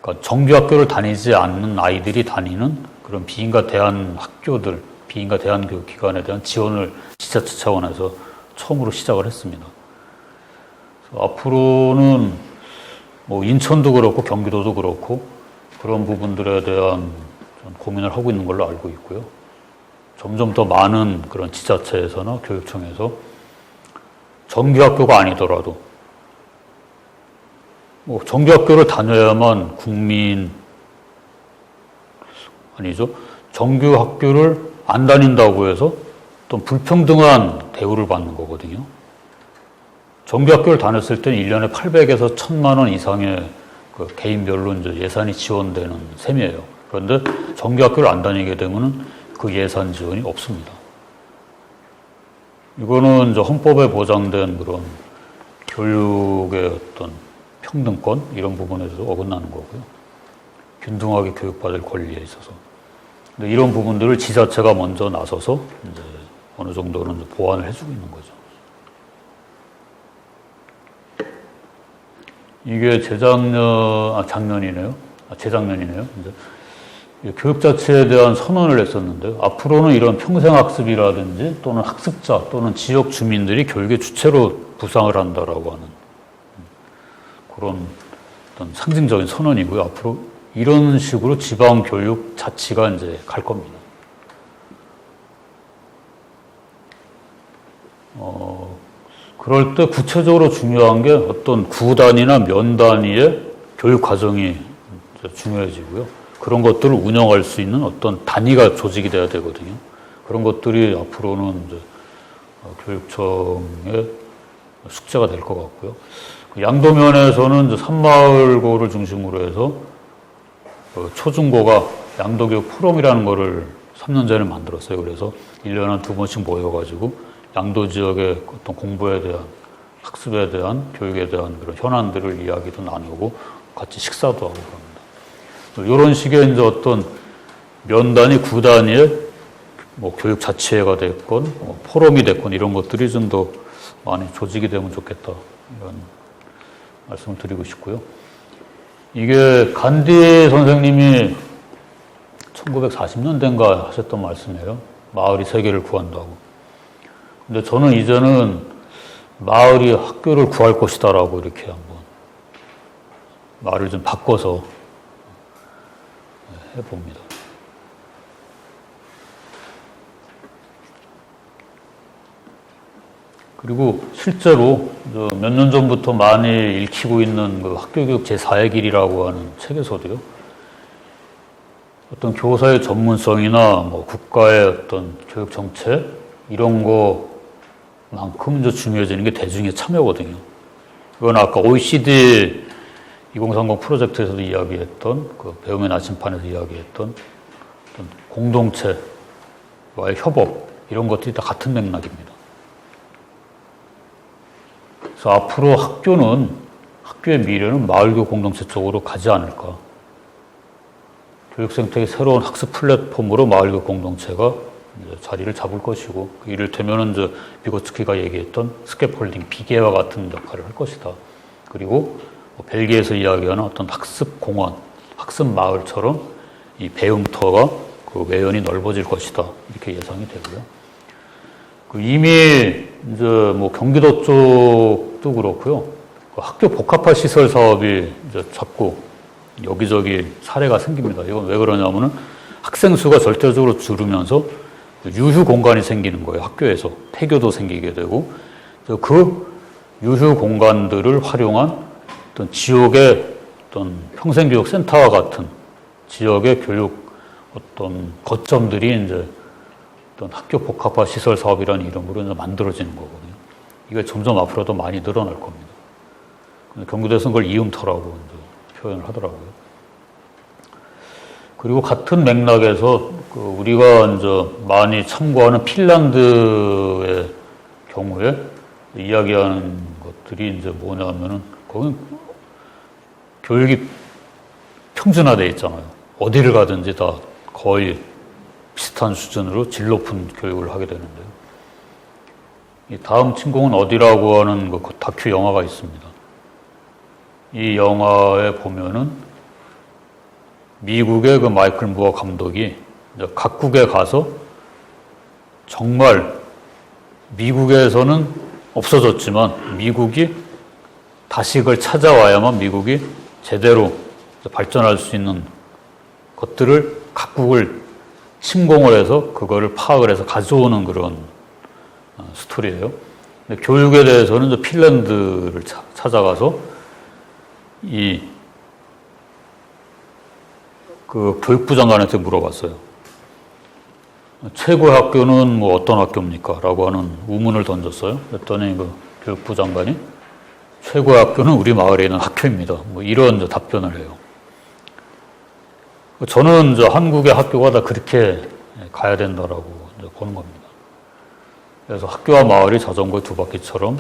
그러니까 정규학교를 다니지 않는 아이들이 다니는 그런 비인가 대안학교들, 비인가 대안교육기관에 대한 지원을 지자체 차원에서 처음으로 시작을 했습니다. 앞으로는 뭐 인천도 그렇고 경기도도 그렇고 그런 부분들에 대한 고민을 하고 있는 걸로 알고 있고요. 점점 더 많은 그런 지자체에서나 교육청에서 정규학교가 아니더라도 뭐 정규학교를 다녀야만 국민 아니죠. 정규학교를 안 다닌다고 해서 또 불평등한 대우를 받는 거거든요. 정규학교를 다녔을 때는 1년에 800에서 1000만 원 이상의 그 개인별로 이제 예산이 지원되는 셈이에요. 그런데 정규학교를 안 다니게 되면은 그 예산 지원이 없습니다. 이거는 이제 헌법에 보장된 그런 교육의 어떤 평등권 이런 부분에서 어긋나는 거고요. 균등하게 교육받을 권리에 있어서. 근데 이런 부분들을 지자체가 먼저 나서서 이제 어느 정도는 보완을 해주고 있는 거죠. 이게 재작년이네요. 이제 교육 자체에 대한 선언을 했었는데요. 앞으로는 이런 평생학습이라든지 또는 학습자 또는 지역 주민들이 교육의 주체로 부상을 한다라고 하는 그런 어떤 상징적인 선언이고요. 앞으로 이런 식으로 지방 교육 자치가 이제 갈 겁니다. 그럴 때 구체적으로 중요한 게 어떤 구 단위나 면 단위의 교육 과정이 중요해지고요. 그런 것들을 운영할 수 있는 어떤 단위가 조직이 돼야 되거든요. 그런 것들이 앞으로는 이제 교육청의 숙제가 될 것 같고요. 양도면에서는 이제 산마을고를 중심으로 해서 초중고가 양도교육 포럼이라는 거를 3년 전에 만들었어요. 그래서 1년에 한 2번씩 모여가지고 양도 지역의 어떤 공부에 대한, 학습에 대한, 교육에 대한 그런 현안들을 이야기도 나누고 같이 식사도 하고 그럽니다. 이런 식의 이제 어떤 면 단위, 구 단위의 뭐 교육 자치회가 됐건, 뭐 포럼이 됐건 이런 것들이 좀 더 많이 조직이 되면 좋겠다. 이런 말씀을 드리고 싶고요. 이게 간디 선생님이 1940년대인가 하셨던 말씀이에요. 마을이 세계를 구한다고. 근데 저는 이제는 마을이 학교를 구할 것이다라고 이렇게 한번 말을 좀 바꿔서 해봅니다. 그리고 실제로 몇 년 전부터 많이 읽히고 있는 그 학교교육 제4의 길이라고 하는 책에서도요. 어떤 교사의 전문성이나 뭐 국가의 어떤 교육 정책 이런 거만큼 이제 중요해지는 게 대중의 참여거든요. 이건 아까 OECD 2030 프로젝트에서도 이야기했던 그 배움의 나침판에서 이야기했던 어떤 공동체와의 협업 이런 것들이 다 같은 맥락입니다. 그래서 앞으로 학교의 미래는 마을교육 공동체 쪽으로 가지 않을까. 교육생태계 새로운 학습 플랫폼으로 마을교육 공동체가 이제 자리를 잡을 것이고, 이를테면 이제 비고츠키가 얘기했던 스캐폴딩, 비계와 같은 역할을 할 것이다. 그리고 벨기에에서 이야기하는 어떤 학습 공원, 학습 마을처럼 이 배움터가 그 외연이 넓어질 것이다. 이렇게 예상이 되고요. 이미 이제 뭐 경기도 쪽도 그렇고요. 학교 복합화 시설 사업이 이제 자꾸 여기저기 사례가 생깁니다. 이건 왜 그러냐면은 학생 수가 절대적으로 줄으면서 유휴 공간이 생기는 거예요. 학교에서 폐교도 생기게 되고 그 유휴 공간들을 활용한 어떤 지역의 어떤 평생교육 센터와 같은 지역의 교육 어떤 거점들이 이제 어떤 학교 복합화 시설 사업이라는 이름으로 이제 만들어지는 거거든요. 이게 점점 앞으로도 많이 늘어날 겁니다. 경기도에서는 그걸 이음터라고 이제 표현을 하더라고요. 그리고 같은 맥락에서 우리가 이제 많이 참고하는 핀란드의 경우에 이야기하는 것들이 이제 뭐냐면은 거기 교육이 평준화되어 있잖아요. 어디를 가든지 다 거의 비슷한 수준으로 질 높은 교육을 하게 되는데요. 이 다음 침공은 어디라고 하는 그 다큐 영화가 있습니다. 이 영화에 보면은 미국의 그 마이클 무어 감독이 각국에 가서 정말 미국에서는 없어졌지만 미국이 다시 그걸 찾아와야만 미국이 제대로 발전할 수 있는 것들을 각국을 침공을 해서 그거를 파악을 해서 가져오는 그런 스토리예요. 근데 교육에 대해서는 핀란드를 찾아가서 그 교육부 장관한테 물어봤어요. 최고의 학교는 뭐 어떤 학교입니까? 라고 하는 우문을 던졌어요. 그랬더니 그 교육부 장관이 최고의 학교는 우리 마을에 있는 학교입니다. 뭐 이런 답변을 해요. 저는 한국의 학교가 다 그렇게 가야 된다라고 보는 겁니다. 그래서 학교와 마을이 자전거 두 바퀴처럼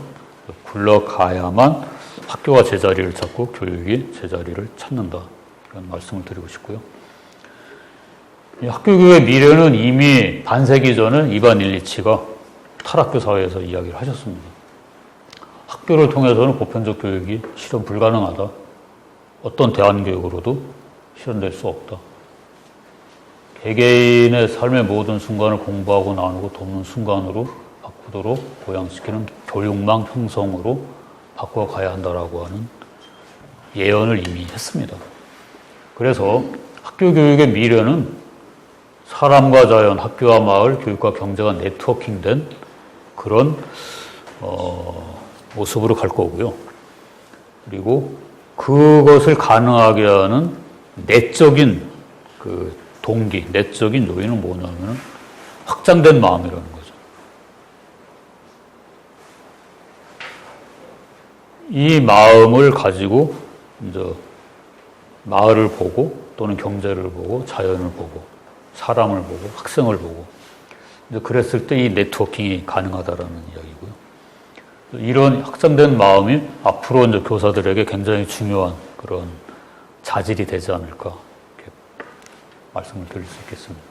굴러가야만 학교가 제자리를 찾고 교육이 제자리를 찾는다. 이런 말씀을 드리고 싶고요. 이 학교 교육의 미래는 이미 반세기 전에 이반 일리치가 탈학교 사회에서 이야기를 하셨습니다. 학교를 통해서는 보편적 교육이 실현 불가능하다. 어떤 대안교육으로도 실현될 수 없다. 개개인의 삶의 모든 순간을 공부하고 나누고 돕는 순간으로 바꾸도록 보양시키는 교육망 형성으로 바꿔가야 한다라고 하는 예언을 이미 했습니다. 그래서 학교 교육의 미래는 사람과 자연, 학교와 마을, 교육과 경제가 네트워킹된 그런 모습으로 갈 거고요. 그리고 그것을 가능하게 하는 내적인 그 동기, 내적인 요인은 뭐냐면 확장된 마음이라는 거죠. 이 마음을 가지고 이제 마을을 보고 또는 경제를 보고 자연을 보고 사람을 보고 학생을 보고 이제 그랬을 때 이 네트워킹이 가능하다라는 이야기고요. 이런 확장된 마음이 앞으로 이제 교사들에게 굉장히 중요한 그런 자질이 되지 않을까 이렇게 말씀을 드릴 수 있겠습니다.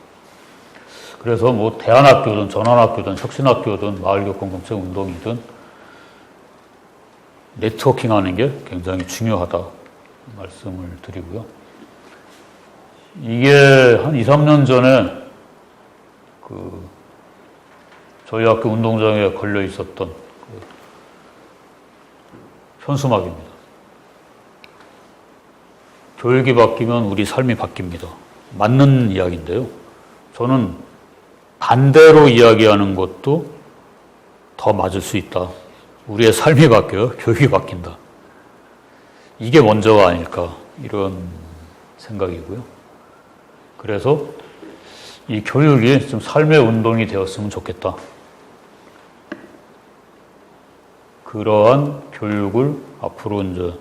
그래서 뭐 대안학교든 전환학교든 혁신학교든 마을교육 공동체 운동이든 네트워킹하는 게 굉장히 중요하다 말씀을 드리고요. 이게 한 2, 3년 전에 저희 학교 운동장에 걸려 있었던 현수막입니다. 교육이 바뀌면 우리 삶이 바뀝니다. 맞는 이야기인데요. 저는 반대로 이야기하는 것도 더 맞을 수 있다. 우리의 삶이 바뀌어요. 교육이 바뀐다. 이게 먼저가 아닐까 이런 생각이고요. 그래서 이 교육이 좀 삶의 운동이 되었으면 좋겠다. 그러한 교육을 앞으로 이제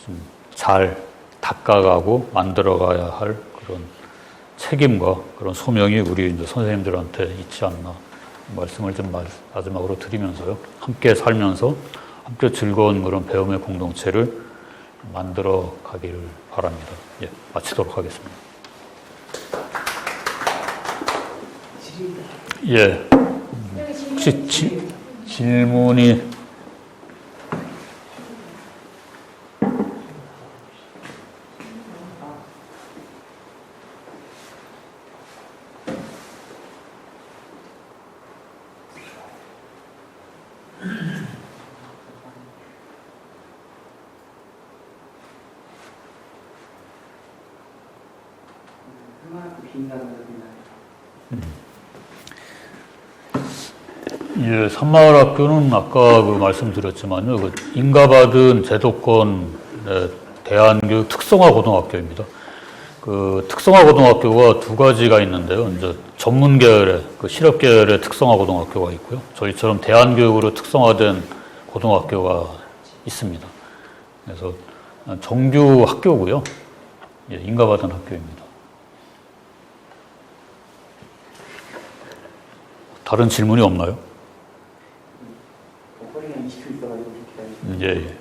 좀 잘 닦아가고 만들어가야 할 그런 책임과 그런 소명이 우리 이제 선생님들한테 있지 않나 말씀을 좀 마지막으로 드리면서요. 함께 살면서 함께 즐거운 그런 배움의 공동체를 만들어 가기를 바랍니다. 예, 마치도록 하겠습니다. 예. 혹시 질문이 예, 산마을학교는 아까 말씀드렸지만요, 인가받은 제도권의 대안교육 특성화 고등학교입니다. 특성화 고등학교가 두 가지가 있는데요. 이제 전문 계열의 실업 계열의 특성화 고등학교가 있고요. 저희처럼 대안교육으로 특성화된 고등학교가 있습니다. 그래서 정규 학교고요. 예, 인가받은 학교입니다. 다른 질문이 없나요? 예, 예.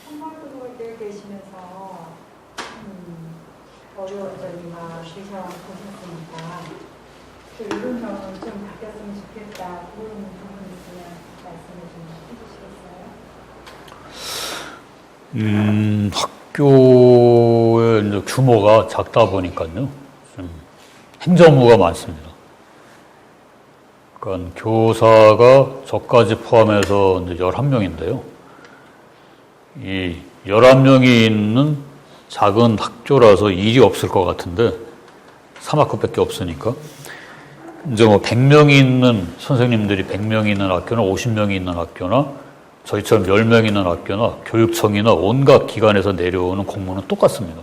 선발등록에 계시면서 어려운 점이나 시선 보셨으니까 이런 점은 좀 바뀌었으면 좋겠다 그런 부분 있으면 말씀을 좀 해주시겠어요? 학교의 이제 규모가 작다 보니까요. 좀 행정 업무가 많습니다. 그러니까 교사가 저까지 포함해서 이제 11명인데요. 이 11명이 있는 작은 학교라서 일이 없을 것 같은데 3학급밖에 없으니까 이제 뭐 100명이 있는 선생님들이 100명이 있는 학교나 50명이 있는 학교나 저희처럼 10명이 있는 학교나 교육청이나 온갖 기관에서 내려오는 공무는 똑같습니다.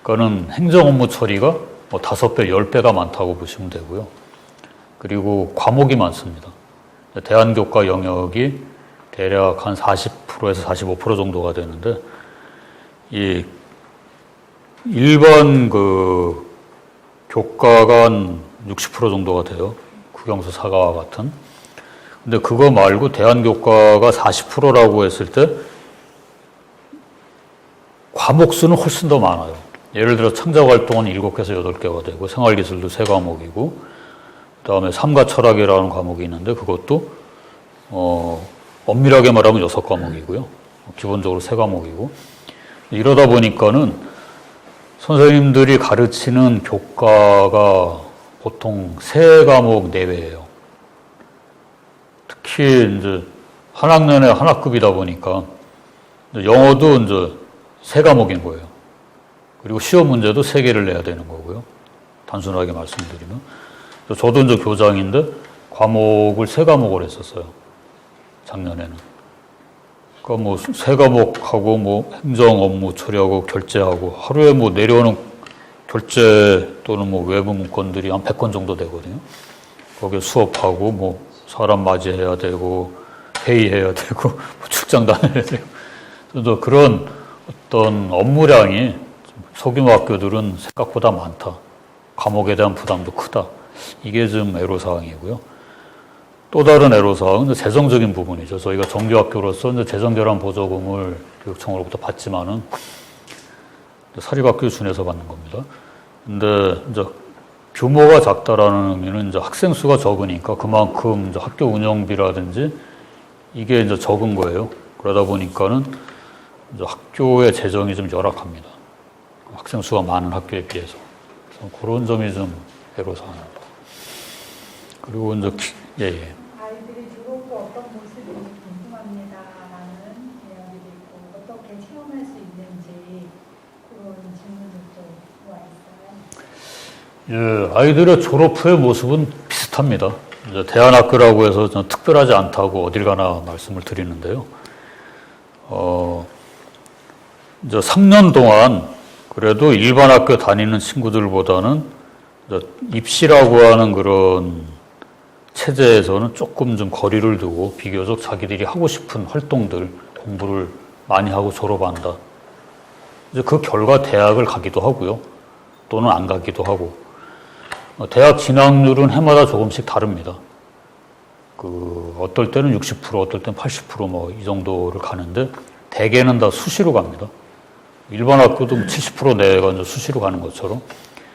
그러니까는 행정 업무 처리가 뭐 5배, 10배가 많다고 보시면 되고요. 그리고 과목이 많습니다. 대안교과 영역이 대략 한 40%에서 45% 정도가 되는데, 이 일반 그 교과가 한 60% 정도가 돼요. 국영수 사과와 같은. 근데 그거 말고 대안교과가 40%라고 했을 때 과목 수는 훨씬 더 많아요. 예를 들어 창작활동은 7개에서 8개가 되고 생활기술도 3과목이고 그다음에 삶과 철학이라는 과목이 있는데 그것도 엄밀하게 말하면 6과목이고요. 기본적으로 3과목이고 이러다 보니까는 선생님들이 가르치는 교과가 보통 3과목 내외예요. 특히 이제 한 학년에 한 학급이다 보니까 영어도 이제 3과목인 거예요. 그리고 시험 문제도 3개를 내야 되는 거고요. 단순하게 말씀드리면. 저도 이제 교장인데 과목을 3과목을 했었어요. 작년에는. 그러니까 뭐 3과목하고 뭐 행정 업무 처리하고 결제하고 하루에 뭐 내려오는 결제 또는 뭐 외부 문건들이 한 100건 정도 되거든요. 거기에 수업하고 뭐 사람 맞이해야 되고 회의해야 되고 뭐 출장 다녀야 되고 그래서 그런 어떤 업무량이 소규모 학교들은 생각보다 많다. 과목에 대한 부담도 크다. 이게 좀 애로사항이고요. 또 다른 애로사항은 재정적인 부분이죠. 저희가 정규학교로서 이제 재정결함 보조금을 교육청으로부터 받지만은 사립학교 준해서 받는 겁니다. 근데 이제 규모가 작다라는 의미는 이제 학생 수가 적으니까 그만큼 이제 학교 운영비라든지 이게 이제 적은 거예요. 그러다 보니까는 이제 학교의 재정이 좀 열악합니다. 학생 수가 많은 학교에 비해서. 그래서 그런 점이 좀 애로사항입니다. 그리고 이제 예. 아이들이 주로 또 어떤 모습이 궁금합니다라는 이야기도 있고 어떻게 체험할 수 있는지 그런 질문도 또 와 있어요. 예, 아이들의 졸업 후의 모습은 비슷합니다. 이제 대안학교라고 해서 특별하지 않다고 어딜 가나 말씀을 드리는데요. 이제 3년 동안 그래도 일반 학교 다니는 친구들보다는 입시라고 하는 그런 체제에서는 조금 좀 거리를 두고 비교적 자기들이 하고 싶은 활동들, 공부를 많이 하고 졸업한다. 이제 그 결과 대학을 가기도 하고요. 또는 안 가기도 하고. 대학 진학률은 해마다 조금씩 다릅니다. 어떨 때는 60%, 어떨 때는 80% 뭐 이 정도를 가는데 대개는 다 수시로 갑니다. 일반 학교도 70% 내외가 이제 수시로 가는 것처럼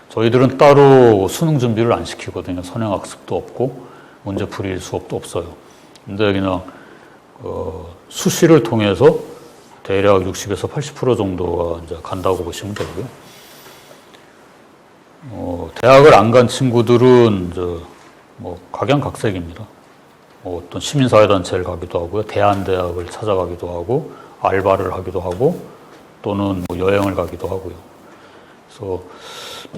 저희들은 따로 수능 준비를 안 시키거든요. 선행학습도 없고 문제풀이 수업도 없어요. 근데 그냥 수시를 통해서 대략 60에서 80% 정도가 이제 간다고 보시면 되고요. 대학을 안 간 친구들은 이제 뭐 각양각색입니다. 어떤 시민사회단체를 가기도 하고요. 대안대학을 찾아가기도 하고 알바를 하기도 하고 또는 뭐 여행을 가기도 하고요. 그래서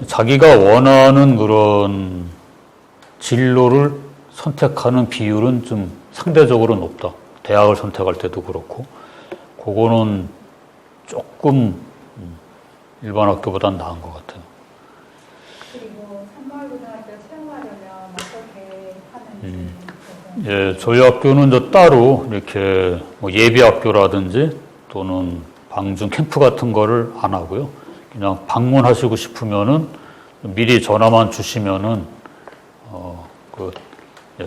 자기가 원하는 그런 진로를 선택하는 비율은 좀 상대적으로 높다. 대학을 선택할 때도 그렇고 그거는 조금 일반 학교보다는 나은 것 같아요. 그리고 산마을고등학교 체험할 예, 저희 학교는 이제 따로 이렇게 뭐 예비 학교라든지 또는 방중 캠프 같은 거를 안 하고요. 그냥 방문하시고 싶으면은 미리 전화만 주시면은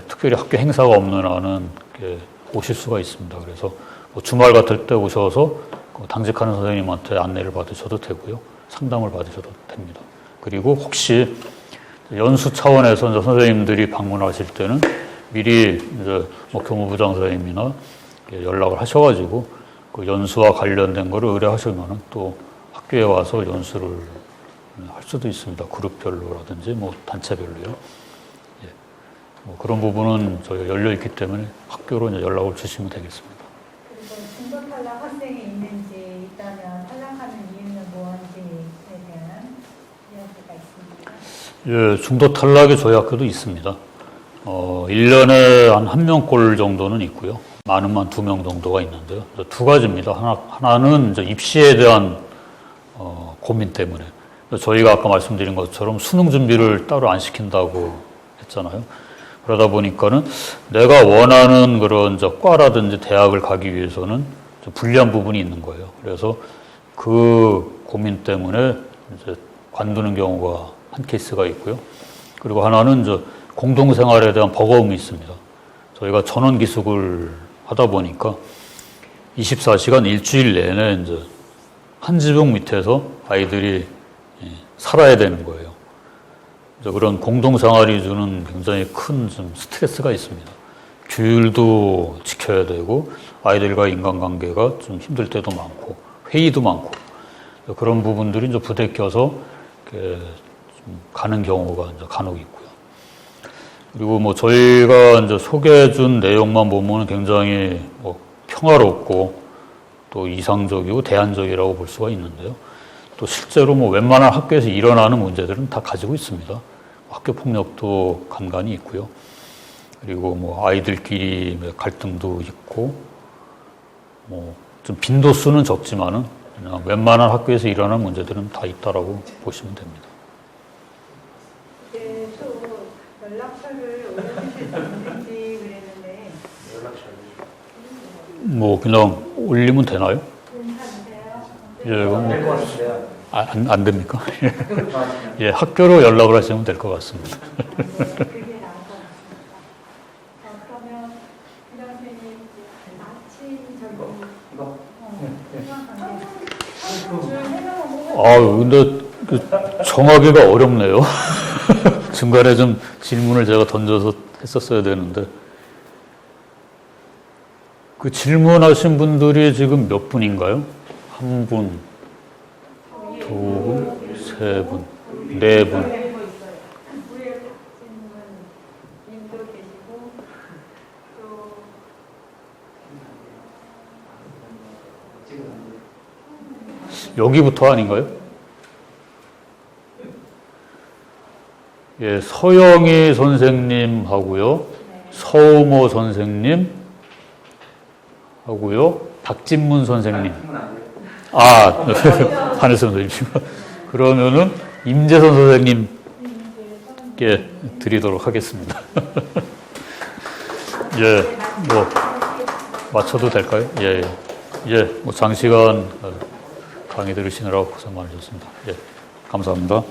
특별히 학교 행사가 없는 한은 오실 수가 있습니다. 그래서 뭐 주말 같을 때 오셔서 당직하는 선생님한테 안내를 받으셔도 되고요. 상담을 받으셔도 됩니다. 그리고 혹시 연수 차원에서 이제 선생님들이 방문하실 때는 미리 이제 뭐 교무부장 선생님이나 연락을 하셔가지고 그 연수와 관련된 거를 의뢰하시면은 또 학교에 와서 연수를 할 수도 있습니다. 그룹별로라든지 뭐 단체별로요. 예. 뭐 그런 부분은 저희가 열려 있기 때문에 학교로 이제 연락을 주시면 되겠습니다. 그리고 중도 탈락 학생이 있는지 있다면 탈락하는 이유는 무엇인지에 대한 이야기가 있습니다. 예, 중도 탈락이 저희 학교도 있습니다. 1년에 한 1명꼴 정도는 있고요. 많으면 2명 정도가 있는데요. 두 가지입니다. 하나는 이제 입시에 대한 고민 때문에. 저희가 아까 말씀드린 것처럼 수능 준비를 따로 안 시킨다고 했잖아요. 그러다 보니까는 내가 원하는 그런 과라든지 대학을 가기 위해서는 좀 불리한 부분이 있는 거예요. 그래서 그 고민 때문에 이제 관두는 경우가 한 케이스가 있고요. 그리고 하나는 이제 공동생활에 대한 버거움이 있습니다. 저희가 전원 기숙을 하다 보니까 24시간 일주일 내내 이제 한 지붕 밑에서 아이들이 살아야 되는 거예요. 그런 공동생활이 주는 굉장히 큰 좀 스트레스가 있습니다. 규율도 지켜야 되고 아이들과 인간관계가 좀 힘들 때도 많고 회의도 많고 그런 부분들이 이제 부대껴서 이렇게 좀 가는 경우가 이제 간혹 있고요. 그리고 뭐 저희가 이제 소개해준 내용만 보면 굉장히 뭐 평화롭고 또 이상적이고 대안적이라고 볼 수가 있는데요. 또 실제로 뭐 웬만한 학교에서 일어나는 문제들은 다 가지고 있습니다. 학교 폭력도 간간히 있고요. 그리고 뭐 아이들끼리 갈등도 있고 뭐 좀 빈도수는 적지만은 그냥 웬만한 학교에서 일어나는 문제들은 다 있다라고 보시면 됩니다. 네, 또 연락처를 올려주실 수 있는지 그랬는데 뭐 그냥 올리면 되나요? 괜찮으세요? 예, 이건 될것 같은데요. 안 됩니까? 예, 학교로 연락을 하시면 될 것 같습니다. 그게 나을 것 같습니다. 그러면 부장 선생님 마침 이거? 근데 정하기가 어렵네요. 중간에 좀 질문을 제가 던져서 했었어야 되는데 그 질문하신 분들이 지금 몇 분인가요? 한 분, 두 분, 세 분, 네 분. 위에 박진문 님도 계시고 또 여기부터 아닌가요? 예, 서영희 선생님하고요, 서우모 선생님 하고요, 박진문 선생님. 한혜선 선생님. 그러면은 임재선 선생님께 드리도록 하겠습니다. 예, 뭐 맞춰도 될까요? 예, 예, 뭐 장시간 강의 들으시느라고 고생 많으셨습니다. 예, 감사합니다.